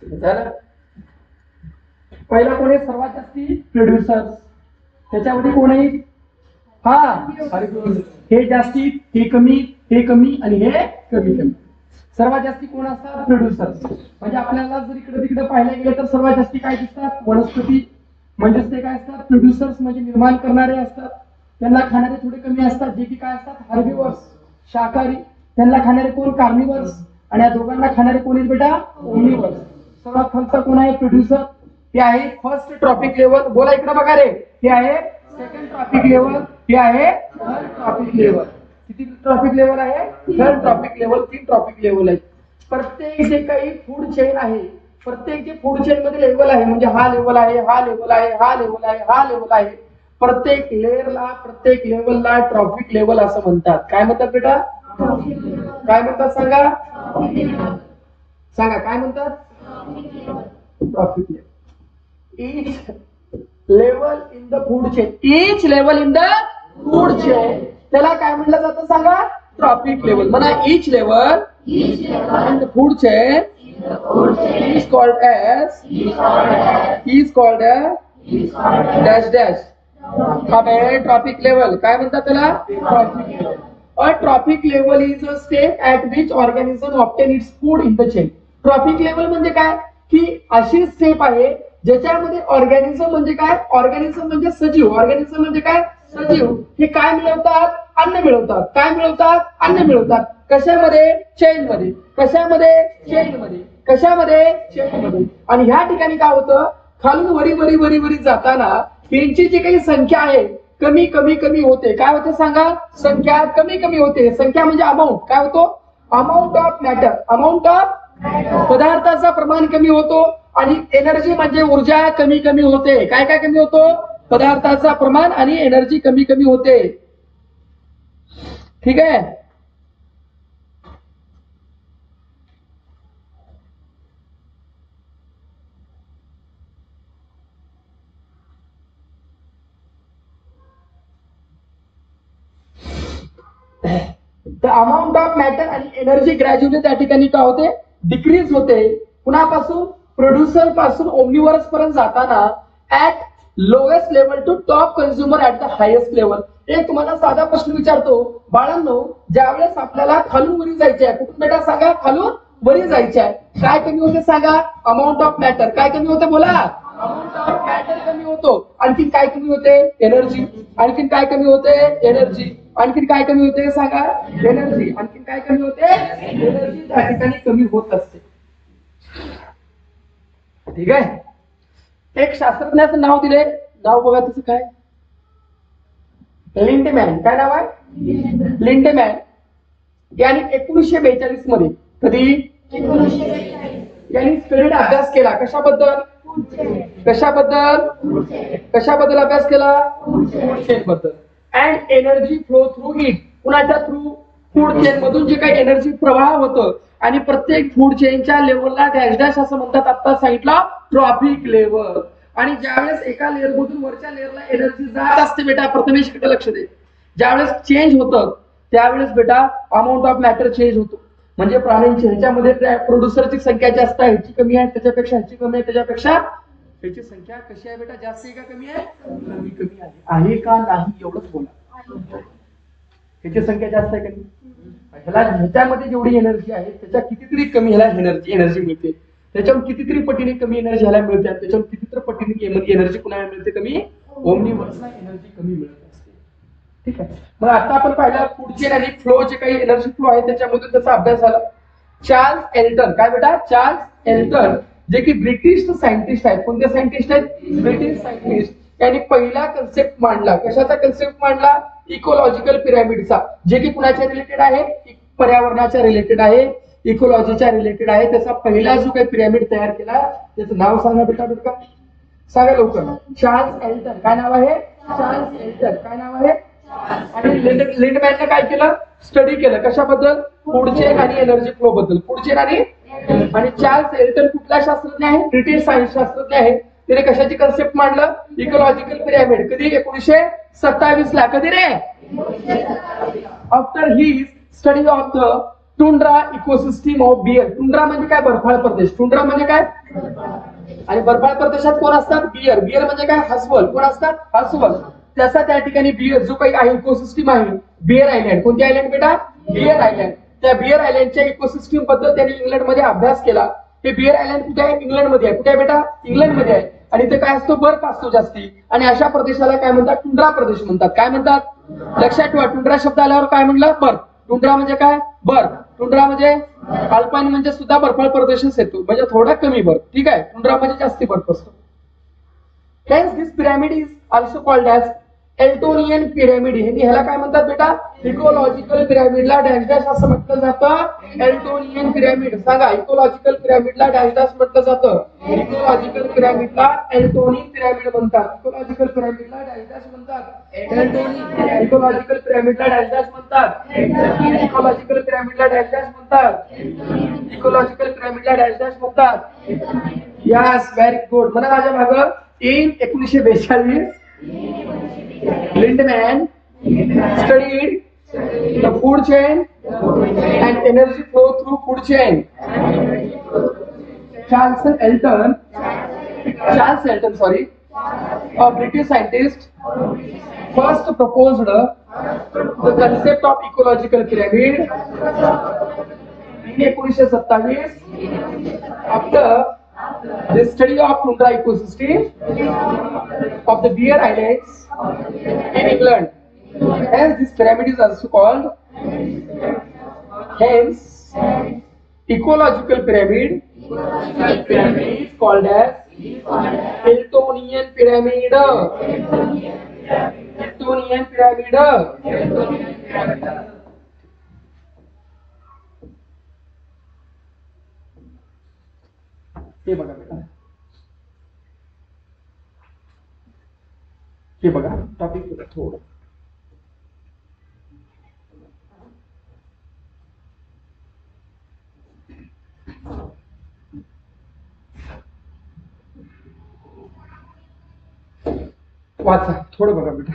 झालं. पहिला कोण आहे सर्वात जास्ती? प्रोड्युसर्स. त्याच्यामध्ये कोण आहे? हे जास्ती, हे कमी, हे कमी आणि हे कमी कमी. सर्वात जास्ती कोण असतात? प्रोड्युसर्स. म्हणजे आपल्याला जर इकडे तिकडे पाहायला गेलं तर सर्वात जास्ती काय दिसतात? वनस्पती. म्हणजेच ते काय असतात? प्रोड्युसर्स म्हणजे निर्माण करणारे असतात. त्यांना खाणारे थोडे कमी असतात, जे की काय असतात? हार्बिवर्स, शाकाहारी. त्यांना खाणारे कोण? कार्निवर्स. आणि या दोघांना खाणारे कोण आहेत बेटा? ओमनिवर्स. सर्वात खालचा कोण आहे? प्रोड्युसर. हे आहे फर्स्ट ट्रॉपिक लेवल. बोला इकडे बघा रे. हे आहे सेकंड ट्रॉपिक लेवल. हे आहे थर्ड ट्रॉपिक लेवल. किती ट्रॉपिक लेवल आहे? Third trophic level. 3 trophic level आहे. प्रत्येक जे काही फूड चेन आहे, प्रत्येक जे फूड चेन मध्ये लेवल आहे, म्हणजे हा लेवल आहे, हा लेवल आहे, हा लेवल आहे, हा लेवल आहे. प्रत्येक लेअरला, प्रत्येक लेवलला ट्रॉपिक लेवल असं म्हणतात. काय म्हणतात बेटा? काय म्हणतात सांगा? सांगा काय म्हणतात? Trophic level. each level in the food chain. each level in the food chain त्याला काय म्हटलं जातं सांगा? Trophic level. म्हणा each level in the food chain is called as dash dash. Trophic level काय म्हणतात त्याला? Trophic level. A trophic level is a state at which organism obtain its food in the chain. Trophic level म्हणजे काय? की अशी step आहे ज्याच्यामध्ये organism म्हणजे काय? ऑर्गॅनिझम म्हणजे सजीव. ऑर्गॅनिझम म्हणजे काय? सजीव. हे काय मिळवतात? अन्न मिळवतात. काय मिळवतात? अन्न मिळवतात. कशामध्ये? चेन मध्ये. कशामध्ये? चेन मध्ये. कशामध्ये? चेन मध्ये. आणि ह्या ठिकाणी काय होतं? खालून वरी वरी वरी वरी जाताना यांची जी काही संख्या आहे कमी कमी कमी होते. काय होते सांगा? संख्या कमी कमी होते. संख्या म्हणजे अमाऊंट. काय होतो? Amount of matter. Amount of पदार्थाचा प्रमाण कमी होतो. आणि एनर्जी म्हणजे ऊर्जा कमी कमी होते. काय काय कमी होतो? पदार्थाचा प्रमाण आणि एनर्जी कमी कमी होते. ठीक आहे. द अमाऊंट ऑफ मॅटर आणि एनर्जी ग्रॅज्युअली त्या ठिकाणी काय होते? डिक्रीज होते. कुणापासून? प्रोड्युसर पासून ओमनिवर्स पर्यंत जाताना at lowest level to top consumer at the highest level. एक तुम्हाला साधा प्रश्न विचारतो बाळांनो, ज्यावेळेस आपल्याला खालून वरी जायचे आहे, कुठून बेटा सांगा? खालून वरी जायचे आहे, काय कमी होते सांगा? Amount of matter. काय कमी होते बोला? अमाऊंट ऑफ मॅटर कमी होतो. आणखी काय कमी होते? एनर्जी. आणखी काय कमी होते? एनर्जी. आणखीन काय कमी होते सांगा? एनर्जी. आणखीन काय कमी होते? एनर्जी त्या ठिकाणी कमी होत असते. ठीक आहे. एक शास्त्रज्ञाचं नाव दिले, नाव बघा त्याचं काय? लिंडेमॅन. काय नाव आहे? लिंडेमॅन यांनी 1942 मध्ये, कधी? 1942 यांनी स्टडीड अभ्यास केला. कशाबद्दल? कशाबद्दल अभ्यास केला? फूड चेन बद्दल. And energy flow through it. कुणाच्या थ्रू? फूड चेन मधून जे काही एनर्जी प्रवाह होतं आणि प्रत्येक फूड चेनच्या लेवलला डॅश डॅश असं म्हणतात. आता सांगितलं ट्रॉफिक लेवल. आणि ज्यावेळेस एका लेअर मधून वरच्या लेअरला एनर्जी जात असते बेटा, प्रथमेश इकडे लक्ष दे, ज्यावेळेस चेंज होतं त्यावेळेस बेटा अमाऊंट ऑफ मॅटर चेंज होतो. म्हणजे प्राण्यांची ह्याच्यामध्ये प्रोड्युसरची संख्या जास्त आहे, ह्याची कमी आहे, त्याच्यापेक्षा ह्याची कमी आहे, त्याच्यापेक्षा ह्याची संख्या कशी आहे बेटा? जास्त आहे का कमी आहे? कमी आहे का नाही एवढंच बोला. ह्याची संख्या जास्त आहे कमी? ह्याला ह्याच्यामध्ये जेवढी एनर्जी आहे त्याच्या कितीतरी कमी ह्याला एनर्जी मिळते. त्याच्यावर कितीतरी पटीने कमी एनर्जी ह्याला मिळते, त्याच्यावर कितीतरी पटीने एनर्जी कुणाला मिळते? कमी. ओमनीवर्सला एनर्जी कमी मिळत असते. ठीक आहे. मग आता आपण पाहिला फूड चेन आणि फ्लो, जे काही एनर्जी फ्लो आहे त्याच्यामधून त्याचा अभ्यास झाला. Charles Elton. काय बेटा? चार्ल्स एल्टन, जे की ब्रिटिश सायंटिस्ट आहेत. कोणते सायंटिस्ट आहेत? British scientist. यांनी पहिला कन्सेप्ट मांडला. कशाचा कन्सेप्ट मांडला? इकोलॉजिकल पिरॅमिडचा, जे की कुणाच्या रिलेटेड आहे? पर्यावरणाच्या रिलेटेड आहे, इकोलॉजीच्या रिलेटेड आहे. त्याचा पहिला जो काही पिरॅमिड तयार केला त्याचं नाव सांगा बेटा. सांगा लवकर. Charles Elton. काय नाव आहे? Charles Elton. काय नाव आहे? आणि लिंडमॅनने काय केलं? स्टडी केलं. कशाबद्दल? फूड चेन आणि एनर्जी फ्लो बद्दल. फूड चेन आणि चार्ल्स एल्टन कुठला शास्त्रज्ञ आहे? ब्रिटिश सायन्स शास्त्रज्ञ आहे. त्याने कशाची कन्सेप्ट मांडलं? Ecological pyramid. कधी? 1927 ला. कधी रे? After he study of the tundra ecosystem of bear. Tundra म्हणजे काय? बर्फाळ प्रदेश. टुंड्रा म्हणजे काय? आणि बर्फाळ प्रदेशात कोण असतात? बियर. बियर म्हणजे काय? अस्वल. कोण असतात? अस्वल. त्याचा त्या ठिकाणी बियर जो काही आहे इकोसिस्टीम आहे, बियर आयलँड. कोणती आयलँड बेटा? Bear Island. त्या बियर आयलँडच्या इकोसिस्टीम बद्दल त्यांनी इंग्लंडमध्ये अभ्यास केला. हे बियर आयलँड कुठे आहे? इंग्लंडमध्ये आहे. कुठे आहे बेटा? इंग्लंडमध्ये आहे. आणि ते काय असतो? बर्फ असतो जास्ती. आणि अशा प्रदेशाला काय म्हणतात? टुंड्रा प्रदेश म्हणतात. काय म्हणतात? लक्षात ठेवा. टुंड्रा शब्द आल्यावर काय म्हणलं? बर्फ. टुंड्रा म्हणजे काय? बर्फ. टुंड्रा म्हणजे अल्पाईन म्हणजे सुद्धा बर्फाळ प्रदेशच येतो, म्हणजे थोडा कमी बर्फ. ठीक आहे. टुंड्रा म्हणजे जास्ती बर्फ असतो. Hence this pyramid is also called as Eltonian pyramid. ह्याला काय म्हणतात बेटा? इकोलॉजिकल पिरॅमिडला डॅश डॅश असं म्हटलं जातं. एल्टोनियन पिरॅमिड. सांगा. इकोलॉजिकल पिरॅमिडला डॅश डॅश म्हटलं जातं. इकोलॉजिकल पिरॅमिडला एल्टोनियन पिरॅमिड म्हणतात. इकोलॉजिकल पिरॅमिडला डॅश डॅश म्हणतात. एल्टोनियन. इकोलॉजिकल पिरॅमिडला डॅश डॅश म्हणतात. इकोलॉजिकल पिरॅमिडला डॅश डॅश म्हणतात. इकोलॉजिकल पिरॅमिडला डॅश डॅश म्हणतात. Yes, very good. म्हणा माझ्या मागं. In 1942 Lindemann studied the food chain and energy flow through food chain. Charles Elton, a British scientist, first proposed the concept of ecological pyramid in 1927 after the study of tundra ecosystem of the Bear Islands in England. Hence, this pyramid is also called, hence, ecological pyramid is called as Eltonian pyramid. Eltonian pyramid. हे बघा बेटा, हे बघा topic थोडं वाचा, थोडं बघा बेटा.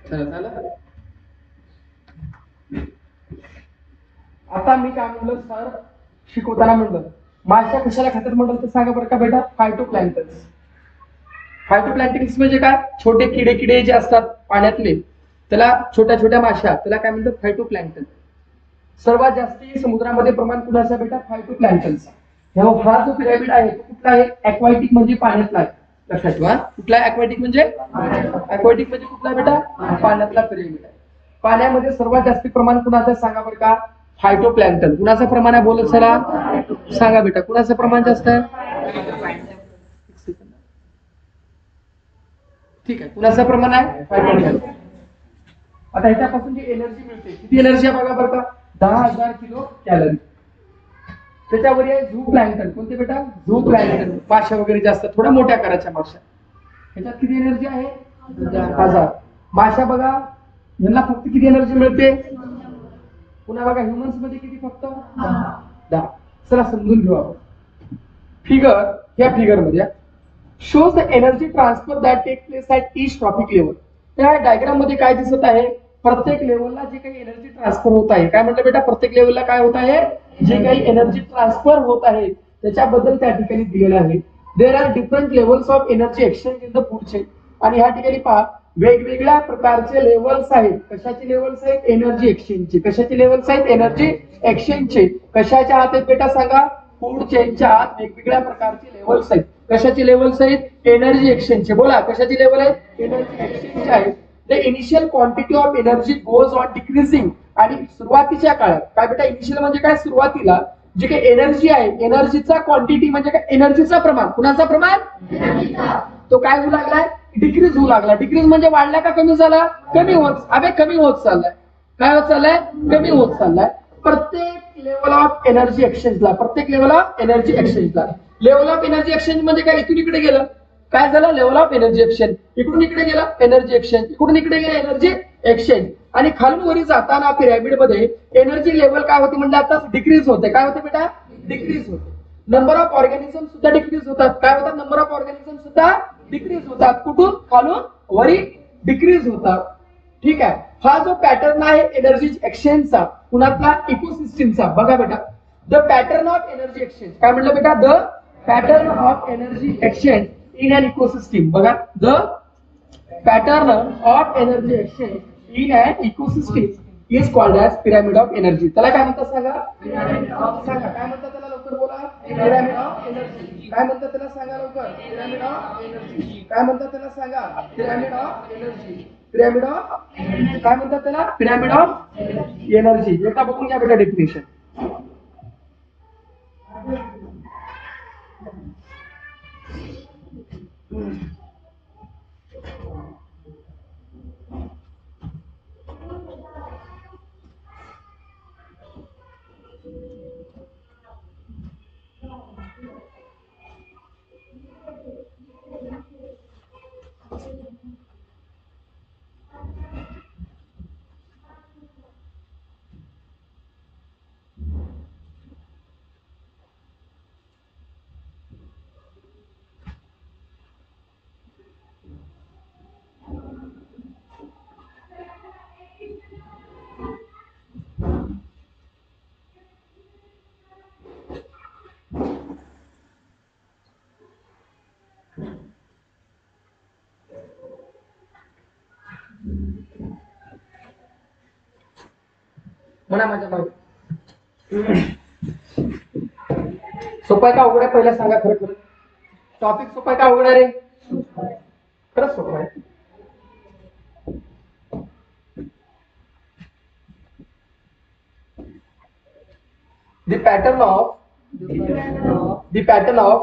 झालं. आता मी काय म्हणलं सर शिकवताना म्हणलं माश्या कशाला खातात म्हणलं तर सांगा बरं का बेटा. फायटोप्लॅन्क्टन्स. फायटोप्लॅन्क्टन्स म्हणजे काय? छोटे किडे जे असतात पाण्यातले त्याला छोट्या छोट्या माश्या त्याला काय म्हणतात? फायटोप्लॅन्क्टन. सर्वात जास्ती समुद्रामध्ये प्रमाण कुणाचा बेटा? फायटोप्लॅन्क्टनचा. हा जो पिरॅमिड आहे तो कुठला आहे? ॲक्वाटिक म्हणजे पाण्यातला आहे. लक्षात ठेवा कुठला ॲक्वाटिक म्हणजे? ॲक्वाटिक म्हणजे कुठला बेटा? पाण्यातला पिरॅमिड आहे. पाण्यामध्ये सर्वात जास्त प्रमाण कुणाचं सांगा बरं का? फायटोप्लॅन्क्टन. कुणाचं प्रमाण आहे बोलत चला सांगा बेटा. कुणाचं प्रमाण जास्त आहे? ठीक आहे. कुणाचं प्रमाण आहे? फायटोप्लॅन्क्टन. आता ह्याच्यापासून जी एनर्जी मिळते किती एनर्जी आहे बघा बरं का? 10,000 किलो कॅलरी. त्याच्यावर आहे झू प्लॅन्क्टन. कोणते बेटा? झू प्लॅन्क्टन. माश्या वगैरे जास्त थोड्या मोठ्या करायच्या माश्या. ह्याच्यात किती एनर्जी आहे? 1000. माश्या बघा यांना फक्त किती एनर्जी मिळते? पुन्हा बघा ह्युमन्स मध्ये किती? फक्त 10. चला समजून घेऊ आपण. फिगर या फिगर मध्ये shows the energy transfer that take place at each trophic level. त्या डायग्राम मध्ये काय दिसत आहे? प्रत्येक लेवलला जे काही एनर्जी ट्रान्सफर होत आहे. काय म्हटलं बेटा? प्रत्येक लेवलला काय होत आहे? जे काही एनर्जी ट्रान्सफर होत आहे त्याच्याबद्दल त्या ठिकाणी दिलेलं आहे. There are different levels of energy exchange in the food chain. आणि ह्या ठिकाणी पहा वेगवेगळ्या प्रकारचे लेवल्स आहेत. कशाचे लेवल्स आहेत? एनर्जी एक्सचेंजचे. कशाचे लेवल्स आहेत? एनर्जी एक्सचेंजचे. कशाच्या आत आहेत बेटा सांगा? फूड चेनच्या आत वेगवेगळ्या प्रकारचे लेवल्स आहेत. कशाचे लेवल्स आहेत? एनर्जी एक्सचेंजचे. बोला कशाचे लेवल आहेत? एनर्जी एक्सचेंजचे आहेत. The initial quantity of energy goes on decreasing. आणि सुरुवातीच्या काळात काय बेटा? इनिशियल म्हणजे काय? सुरुवातीला जे काही एनर्जी आहे एनर्जीचा क्वांटिटी म्हणजे काय? एनर्जीचा प्रमाण. कुणाचा प्रमाण? तो काय होऊ लागलाय? डिक्रीज होऊ लागला. डिक्रीज म्हणजे वाढला का कमी झाला? कमी होत चाललाय. काय होत चाललाय? कमी होत चाललाय. प्रत्येक लेवल ऑफ एनर्जी एक्सचेंजला लेवल ऑफ एनर्जी एक्सचेंज म्हणजे काय? इथून इकडे गेलं काय झालं? Level of energy exchange. इकडून इकडे गेलं एनर्जी एक्सचेंज. इकडून इकडे गेलं एनर्जी एक्सचेंज. आणि खालून वरी जाताना पिरॅमिड मध्ये एनर्जी लेवल काय होते म्हणजे आता डिक्रीज होते. काय होते बेटा? डिक्रीज होते. नंबर ऑफ ऑर्गॅनिझम सुद्धा डिक्रीज होतात. काय होतात? नंबर ऑफ ऑर्गॅनिझम सुद्धा डिक्रीज होतात. कुठून? खालून वरी डिक्रीज होतात. ठीक आहे. हा जो पॅटर्न आहे एनर्जी एक्सचेंजचा कुणातला? इकोसिस्टीमचा. बघा बेटा the pattern of energy exchange. काय म्हटलं बेटा? The pattern of energy exchange in an ecosystem. बघा the pattern of energy exchange in an ecosystem is called as pyramid of energy. त्याला काय म्हणतात सांगा? सांगा काय म्हणतात त्याला? लवकर बोला. Pyramid of energy. काय म्हणतात त्याला? सांगा लवकर. Pyramid of energy. काय म्हणतात त्याला? सांगा. Pyramid of energy. Pyramid of काय म्हणतात त्याला? Pyramid of energy. एकदा बघून घ्या बेटा डेफिनेशन. म्हणा माझ्या मागे. सोपा आहे का अवघड आहे? पहिला सांगा खरं खरं. टॉपिक सोपा आहे का अवघड आहे रे? खरंच सोपा आहे. The pattern of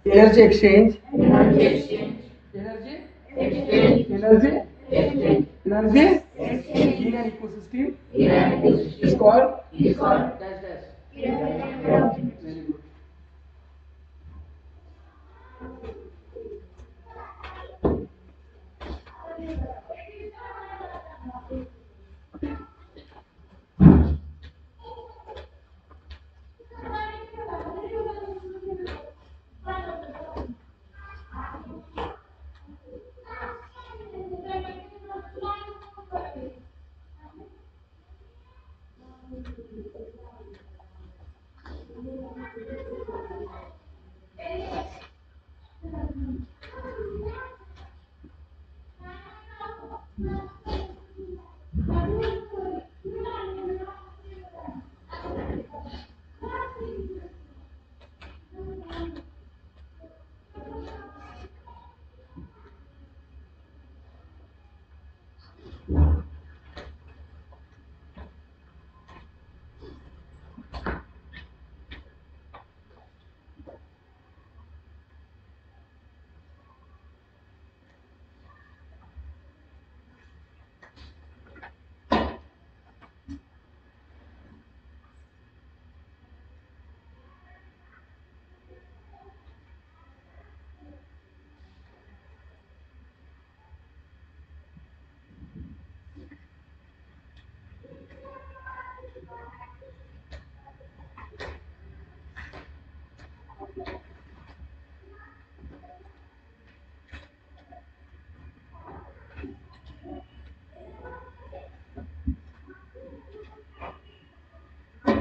energy exchange in an ecosystem is called dash dash. Very good.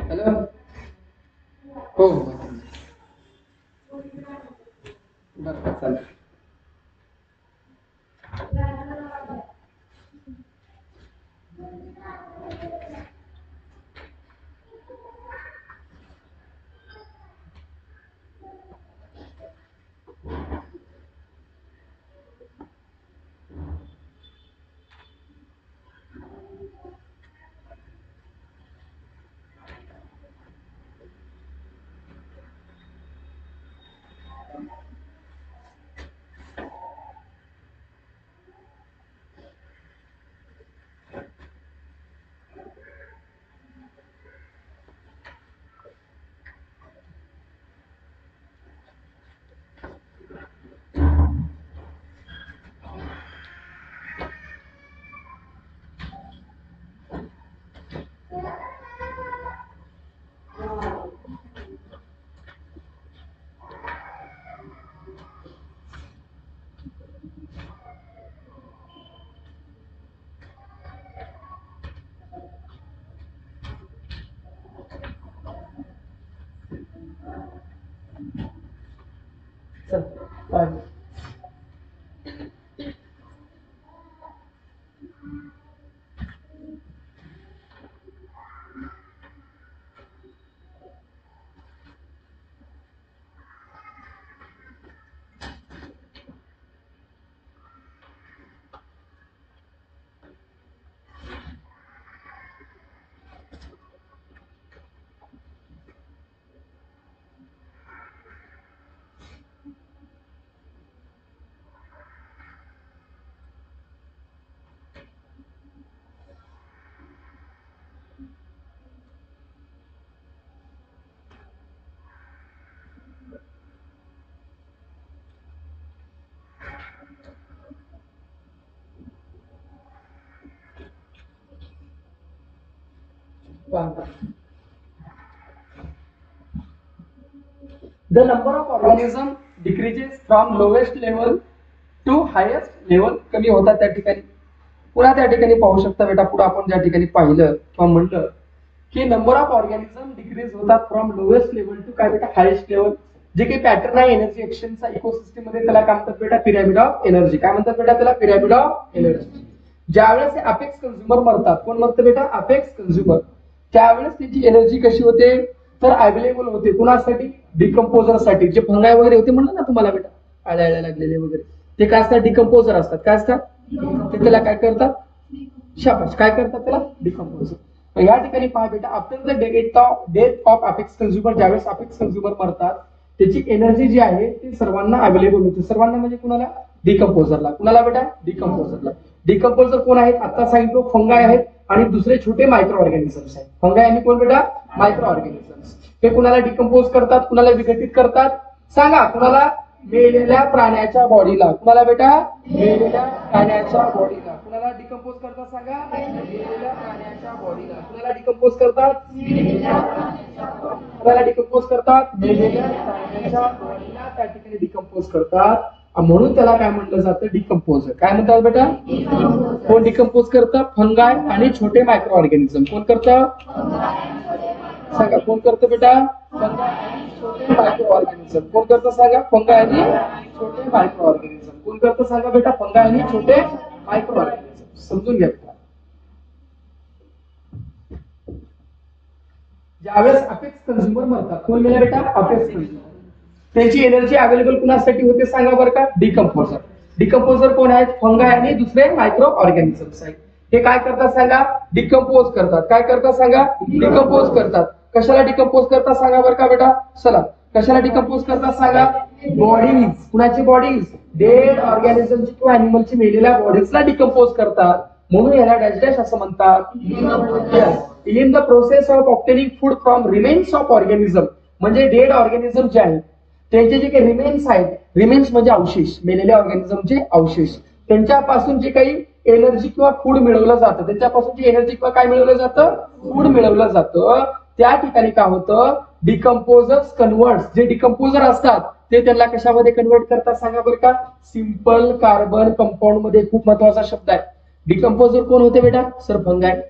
Hello हो बरं चालेल. चल bye. The number of organism decreases from lowest level to highest level. कमी होतात त्या ठिकाणी. पुन्हा त्या ठिकाणी पाहू शकता बेटा, पुढे आपण ज्या ठिकाणी पाहिलं किंवा म्हणलं की नंबर ऑफ ऑर्गॅनिझम डिक्रीज होतात फ्रॉम लोएस्ट लेवल टू काय बेटा हायेस्ट लेवल. जे काही पॅटर्न आहे एनर्जी एक्सचेंजचा इकोसिस्टम मध्ये त्याला काय म्हणतात बेटा पिरॅमिड ऑफ एनर्जी. काय म्हणतात बेटा त्याला पिरॅमिड ऑफ एनर्जी. ज्यावेळेस हे अपेक्स कंझ्युमर मरतात, कोण मरतं बेटा अपेक्स कंझ्युमर, त्यावेळेस त्याची एनर्जी कशी होते तर अवेलेबल होते कुणासाठी डिकम्पोजर साठी. जे फंगाय वगैरे होते म्हणलं ना तुम्हाला बेटा आळ्या लागलेले वगैरे, ते काय असतात डिकम्पोजर असतात. काय असतात ते त्याला काय करतात शाबाश काय करतात त्याला डिकम्पोजर. या ठिकाणी पहा बेटा after the death of apex consumer, ज्यावेळेस अपेक्स कंझ्युमर मरतात त्याची एनर्जी जी आहे ती सर्वांना अवेलेबल होते. सर्वांना म्हणजे कुणाला डिकम्पोजरला. कुणाला बेटा डिकम्पोजरला. डिकम्पोजर कोण आहेत आता सांगितलं फंगाय आहेत आणि दुसरे छोटे मायक्रो ऑर्गॅनिझम्स आहेत. फंगाय आणि कोण बेटा मायक्रो ऑर्गॅनिझम्स. ते कुणाला डिकम्पोज करतात कुणाला विघटित करतात सांगा. कुणाला मेलेल्या प्राण्याच्या बॉडीला. कुणाला बेटा मेलेल्या प्राण्याच्या बॉडीला. कुणाला डिकम्पोज करतात सांगा मेलेल्या प्राण्याच्या बॉडीला. कुणाला डिकम्पोज करतात कुणाला डिकम्पोज करतात मेलेल्या प्राण्याच्या बॉडीला त्या ठिकाणी डिकम्पोज करतात. म्हणून त्याला काय म्हटलं जातं डिकम्पोजर. काय म्हणतात बेटा कोण डिकम्पोज करतं फंगाय आणि छोटे मायक्रो ऑर्गॅनिझम. कोण करतं सांगा कोण करतं बेटा फंगाय छोटे मायक्रो ऑर्गॅनिझम. कोण करतं सांगा? फंगाय आणि छोटे मायक्रो ऑर्गॅनिझम. कोण करतं सांगा बेटा? फंगाय आणि छोटे मायक्रो ऑर्गॅनिझम. समजून घ्या. ज्यावेळेस अपेक्स कंझ्युमर म्हणतात, कोण मेला बेटा? Apex consumer. त्यांची एनर्जी अवेलेबल कुणासाठी होते सांगा बरं का? डिकम्पोजर. डिकम्पोजर कोण आहेत? फंगाय आणि दुसरे मायक्रो ऑर्गॅनिझम्स आहेत. हे काय करतात सांगा? डिकम्पोज करतात. काय करतात सांगा? डिकम्पोज करतात. कशाला डिकम्पोज करतात सांगा बरं का बेटा? चला, कशाला डिकम्पोज करतात सांगा? बॉडीज. कुणाची बॉडीज? डेड ऑर्गॅनिझमची किंवा अॅनिमलची मेलेल्या बॉडीजला डिकम्पोज करतात. म्हणून याला डॅश डॅश असं म्हणतात. In the process of obtaining food from remains of organism, म्हणजे डेड ऑर्गॅनिझम जे आहेत त्यांचे जे काही रिमेन्स आहेत, रिमेन्स म्हणजे अवशेष, मेलेल्या ऑर्गॅनिझमचे अवशेष, त्यांच्यापासून जे काही एनर्जी किंवा फूड मिळवलं जातं, त्यांच्यापासून जी एनर्जी किंवा काय मिळवलं जातं? फूड मिळवलं जातं. त्या ठिकाणी काय होतं? Decomposers converts. जे डिकम्पोजर असतात ते त्यांना कशामध्ये कन्वर्ट करतात सांगा बरं का? सिंपल कार्बन कंपाऊंड मध्ये. खूप महत्वाचा शब्द आहे. डिकम्पोजर कोण होते बेटा? सर फंगाय.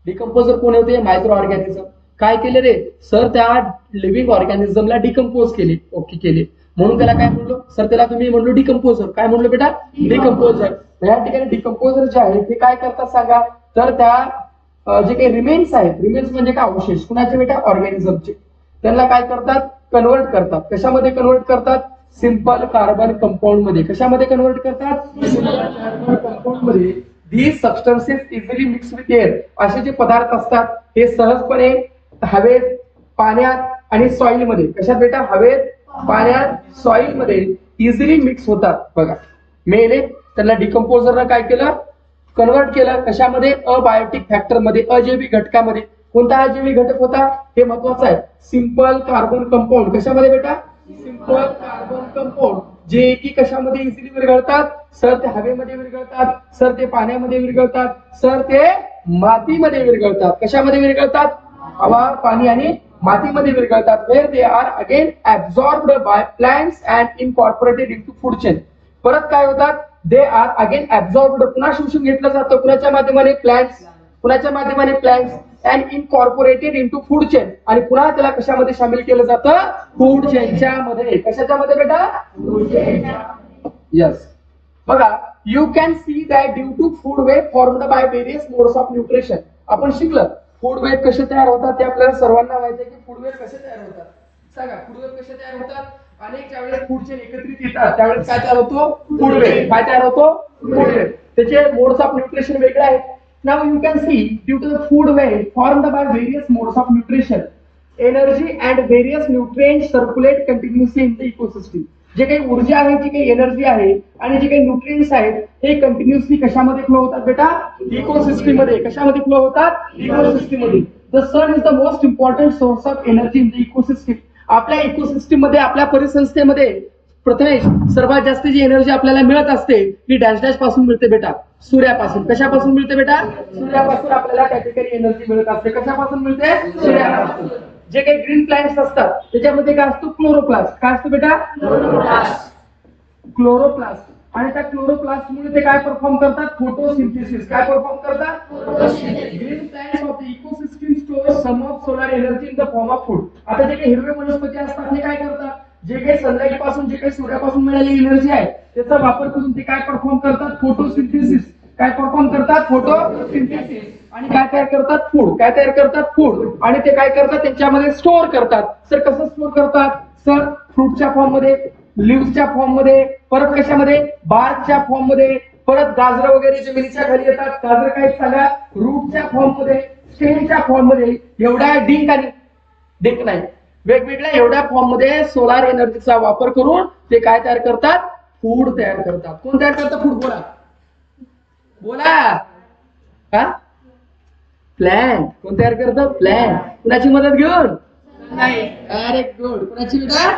डिकम्पोजर कोण होते? Micro organism. काय केले रे सर? त्या लिव्हिंग ऑर्गॅनिझमला डिकम्पोज केले. ओके केले, म्हणून त्याला काय म्हणलो सर? त्याला तुम्ही म्हणलो डिकम्पोजर. काय म्हणलो बेटा? डिकम्पोजर. या ठिकाणी डिकम्पोजर जे आहे ते काय करतात सांगा? तर त्या जे काही रिमेन्स आहेत, रिमेन्स म्हणजे काय? अवशेष. कुणाचे बेटा? ऑर्गॅनिझमचे. त्यांना काय करतात? कन्वर्ट करतात. कशामध्ये कन्वर्ट करतात? सिंपल कार्बन कंपाऊंड मध्ये. कशामध्ये कन्वर्ट करतात? सिंपल कार्बन कंपाऊंड मध्ये. These substances easily mix with air. असे जे पदार्थ असतात हे सहजपणे हवेत, पाण्यात आणि सॉइल मध्ये. कशात बेटा? हवेत, पाण्यात, सॉइल मध्ये इझिली मिक्स होतात. बघा, मेले त्यांना डिकम्पोजरनं काय केलं? कन्वर्ट केलं. कशामध्ये? अबायोटिक फॅक्टर मध्ये, अजैविक घटकामध्ये. कोणता अजैविक घटक होता? हे महत्वाचं आहे. Simple carbon compound. कशामध्ये बेटा? Simple carbon compound. जे की कशामध्ये इझिली विरघळतात? सर ते हवेमध्ये विरघळतात, सर ते पाण्यामध्ये विरघळतात, सर ते मातीमध्ये विरघळतात. कशामध्ये विरघळतात? हवा, पाणी आणि मातीमध्ये विरघळतात. Where they are again absorbed by plants and incorporated into food chain. परत काय होतात? They are again absorbed. पुन्हा शोषून घेतलं जातं. कुणाच्या माध्यमाने? प्लांट्स. कुणाच्या माध्यमाने? Plants. And incorporated into food chain. आणि पुन्हा त्याला कशामध्ये सामील केलं जातं? फूड चेनच्या मध्ये. कशाच्या मध्ये बेटा? फूड चेनच्या. यस. बघा, you can see that due to food web formed by various modes of nutrition. आपण शिकलं फूड वेब कसे तयार होतात ते आपल्याला सर्वांना माहिती आहे की फूड वेब कसे तयार होतात. सांगा, फूड वेब कसे तयार होतात? अनेक ज्यावेळेस फूड चेन एकत्रित येतात त्यावेळेस काय तयार होतो? Food web. काय तयार होतो? Food web. त्याचे मोड्स ऑफ न्यूट्रिशन वेगळे आहेत. Now you can see due to the food web formed by various modes of nutrition, energy and various nutrients circulate continuously in the ecosystem. जे काही ऊर्जा आहे, जी काही एनर्जी आहे आणि जे काही न्यूट्रिएंट्स आहेत हे कंटिन्युअसली कशामध्ये फ्लो होतात बेटा? इकोसिस्टीम मध्ये. कशामध्ये फ्लो होतात? इकोसिस्टीम मध्ये. The sun is the most important source of energy in the ecosystem. आपल्या इकोसिस्टीम मध्ये, आपल्या परिसंस्थेमध्ये प्रथमेश सर्वात जास्त जी एनर्जी आपल्याला मिळत असते ही डॅश डॅश पासून मिळते बेटा? सूर्यापासून. कशापासून मिळते बेटा? सूर्यापासून आपल्याला त्या ठिकाणी एनर्जी मिळत असते. कशापासून मिळते? सूर्यापासून. जे काही ग्रीन प्लांट्स असतात त्याच्यामध्ये काय असतो? क्लोरोप्लास्ट. काय असतो बेटा? क्लोरोप्लास्ट. क्लोरोप्लास्ट. आणि त्या क्लोरोप्लास्ट मुळे ते काय परफॉर्म करतात? फोटोसिंथेसिस. काय परफॉर्म करतात? Green plants of the ecosystem store some of solar energy in the form of food. आता जे काही हिरवे वनस्पती असतात ते काय करतात? जे काही सनलाईट पासून, जे काही सूर्यापासून मिळालेली एनर्जी आहे त्याचा वापर करून ते काय परफॉर्म करतात? फोटोसिंथेसिस. काय परफॉर्म करतात? फोटोसिंथेसिस. आणि काय तयार करतात? फूड. काय तयार करतात? फूड. आणि ते काय करतात? त्यांच्यामध्ये स्टोअर करतात. सर कसं स्टोअर करतात? सर फ्रूटच्या फॉर्म मध्ये, लिव्हच्या फॉर्म मध्ये, परत कशामध्ये? बार्कच्या फॉर्म मध्ये, परत गाजर वगैरे जमिनीच्या खाली येतात. गाजर काय सांगा? रूटच्या फॉर्म मध्ये, स्टेमच्या फॉर्म मध्ये. एवढ्या डिंक आणि डिंक नाही, वेगवेगळ्या एवढ्या फॉर्म मध्ये सोलार एनर्जीचा वापर करून ते काय तयार करतात? फूड तयार करतात. कोण तयार करतं फूड? बोला बोला. हा? प्लॅन्ट. कोण तयार करतं? प्लॅन्ट. कुणाची मदत घेऊन? अरे गुड. कुणाची बेटा?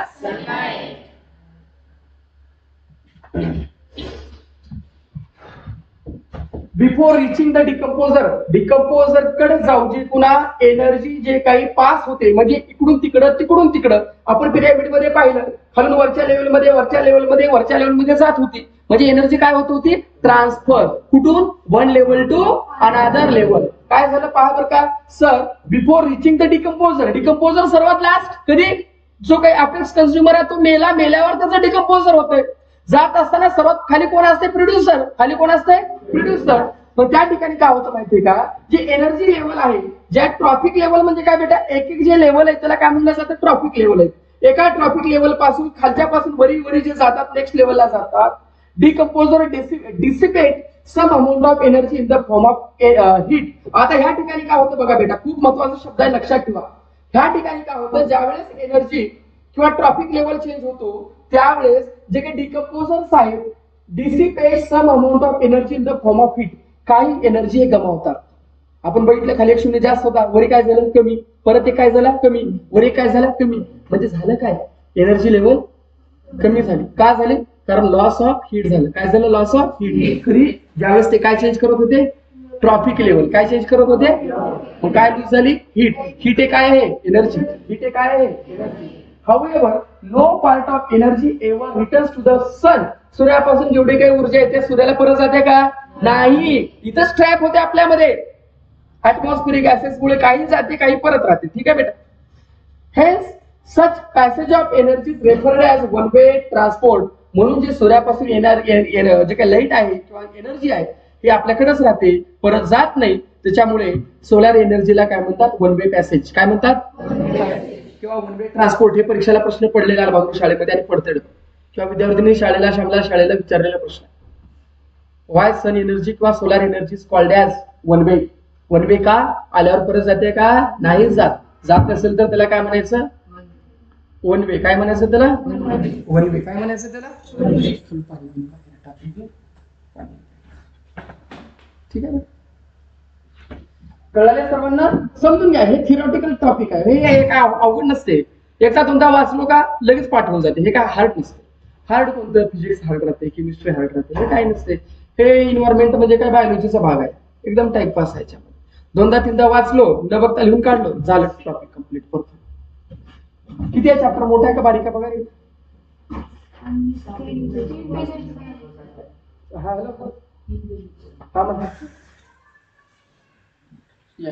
Before reaching the decomposer. Decomposer कडे जाऊ जी पुन्हा एनर्जी जे काही पास होते, म्हणजे इकडून तिकडं, तिकडून तिकडं. आपण पिरॅमिड मध्ये पाहिलं, खालून वरच्या लेवलमध्ये, वरच्या लेवलमध्ये, वरच्या लेवलमध्ये जात होती. म्हणजे एनर्जी काय होत होती? ट्रान्सफर. कुठून? One level to another level. काय झालं पहा बरं का sir? Before reaching the decomposer. Decomposer सर्वात लास्ट कधी? जो काही अपेक्स कंझ्युमर आहे तो मेल्यावर त्याचं डिकम्पोजर होतोय. जात असताना सर्वात खाली कोण असते? प्रोड्युसर. खाली कोण असते? प्रोड्युसर. पण त्या ठिकाणी काय होतं माहितीये का, जे एनर्जी लेवल आहे, ज्या ट्रॉफिक लेवल म्हणजे काय बेटा, एक एक जे लेवल आहे त्याला काय म्हणलं जातं? ट्रॉफिक लेवल आहे. एका ट्रॉफिक लेवल पासून खालच्यापासून वरी जे जातात नेक्स्ट लेवलला जातात. Decomposer dissipate some amount of energy in the form of heat. आता ह्या ठिकाणी काय होतं बघा बेटा, खूप महत्वाचा शब्द आहे, लक्षात ठेवा. ह्या ठिकाणी काय होतं, ज्यावेळेस एनर्जी किंवा ट्रॉफिक लेवल चेंज होतो त्यावेळेस जे काही डिकम्पोजर्स आहेत, dissipate some amount of energy in the form of heat, काही एनर्जी हे गमावतात. आपण बघितलं खाली एक शून्य जास्त होता, वरी काय झालं? कमी. परत एक काय झालं? कमी. वरी काय झालं? कमी. म्हणजे झालं काय? एनर्जी लेवल कमी झाली. का झाली? कारण लॉस ऑफ हीट झालं. काय झालं? Loss of heat. तरी ज्यावेळेस ते काय चेंज करत होते? Trophic level. काय चेंज करत होते? मग काय लूज झाली? हीट. हीट हे काय आहे? एनर्जी. हीट हे काय आहे? Energy. However, no part of energy ever returns to the sun. सूर्यापासून जेवढी काही ऊर्जा येते सूर्याला परत जाते का? नाही. इथंच ट्रॅप होते आपल्यामध्ये. ऍटमॉस्फिरिक गॅसेस मुळे काही जाते, काही परत राहते. ठीक आहे बेटा. Hence, such passage of energy is referred as one way transport. म्हणून जे सूर्यापासून येणार जे काही लाईट आहे किंवा एनर्जी आहे ती आपल्याकडेच राहते, परत जात नाही. त्याच्यामुळे सोलार एनर्जीला काय म्हणतात? One way passage. काय म्हणतात? किंवा वन वे ट्रान्सपोर्ट. हे परीक्षेला प्रश्न पडलेला बाबू शाळेमध्ये आणि पडतड किंवा विद्यार्थ्यांनी शाळेला विचारलेला प्रश्न. वाय सन एनर्जी किंवा solar energy called as one way. One way का? आल्यावर परत जाते का? नाही जात. जात नसेल तर त्याला काय म्हणायचं? One way. काय म्हणायचं त्याला? One way. काय म्हणायचं त्याला? ठीक आहे. कळाले सर्वांना? समजून घ्या. हे थिअरॉटिकल टॉपिक आहे. हे काय अवघड नसते. एकदा दोनदा वाचलो का लगेच पाठवून जाते. हे काय हार्ड नसते. हार्ड कोणतं? फिजिक्स हार्ड राहते, केमिस्ट्री हार्ड राहते, हे काय नसते. हे इन्व्हायरमेंट म्हणजे काय बायोलॉजीचा भाग आहे. एकदम टाइमपास आहे. दोनदा तीनदा वाचलो, न बघता लिहून काढलो, झालं टॉपिक कम्प्लीट. परफेक्ट. किती आहे चॅप्टर? मोठा आहे का बारीक आहे? बघा रे. हा हॅलो. हा म्हणा. या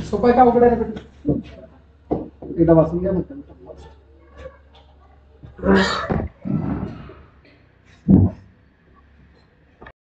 सोपं आहे का अवघड आहे एकदा वाचून घ्या म्हणतात.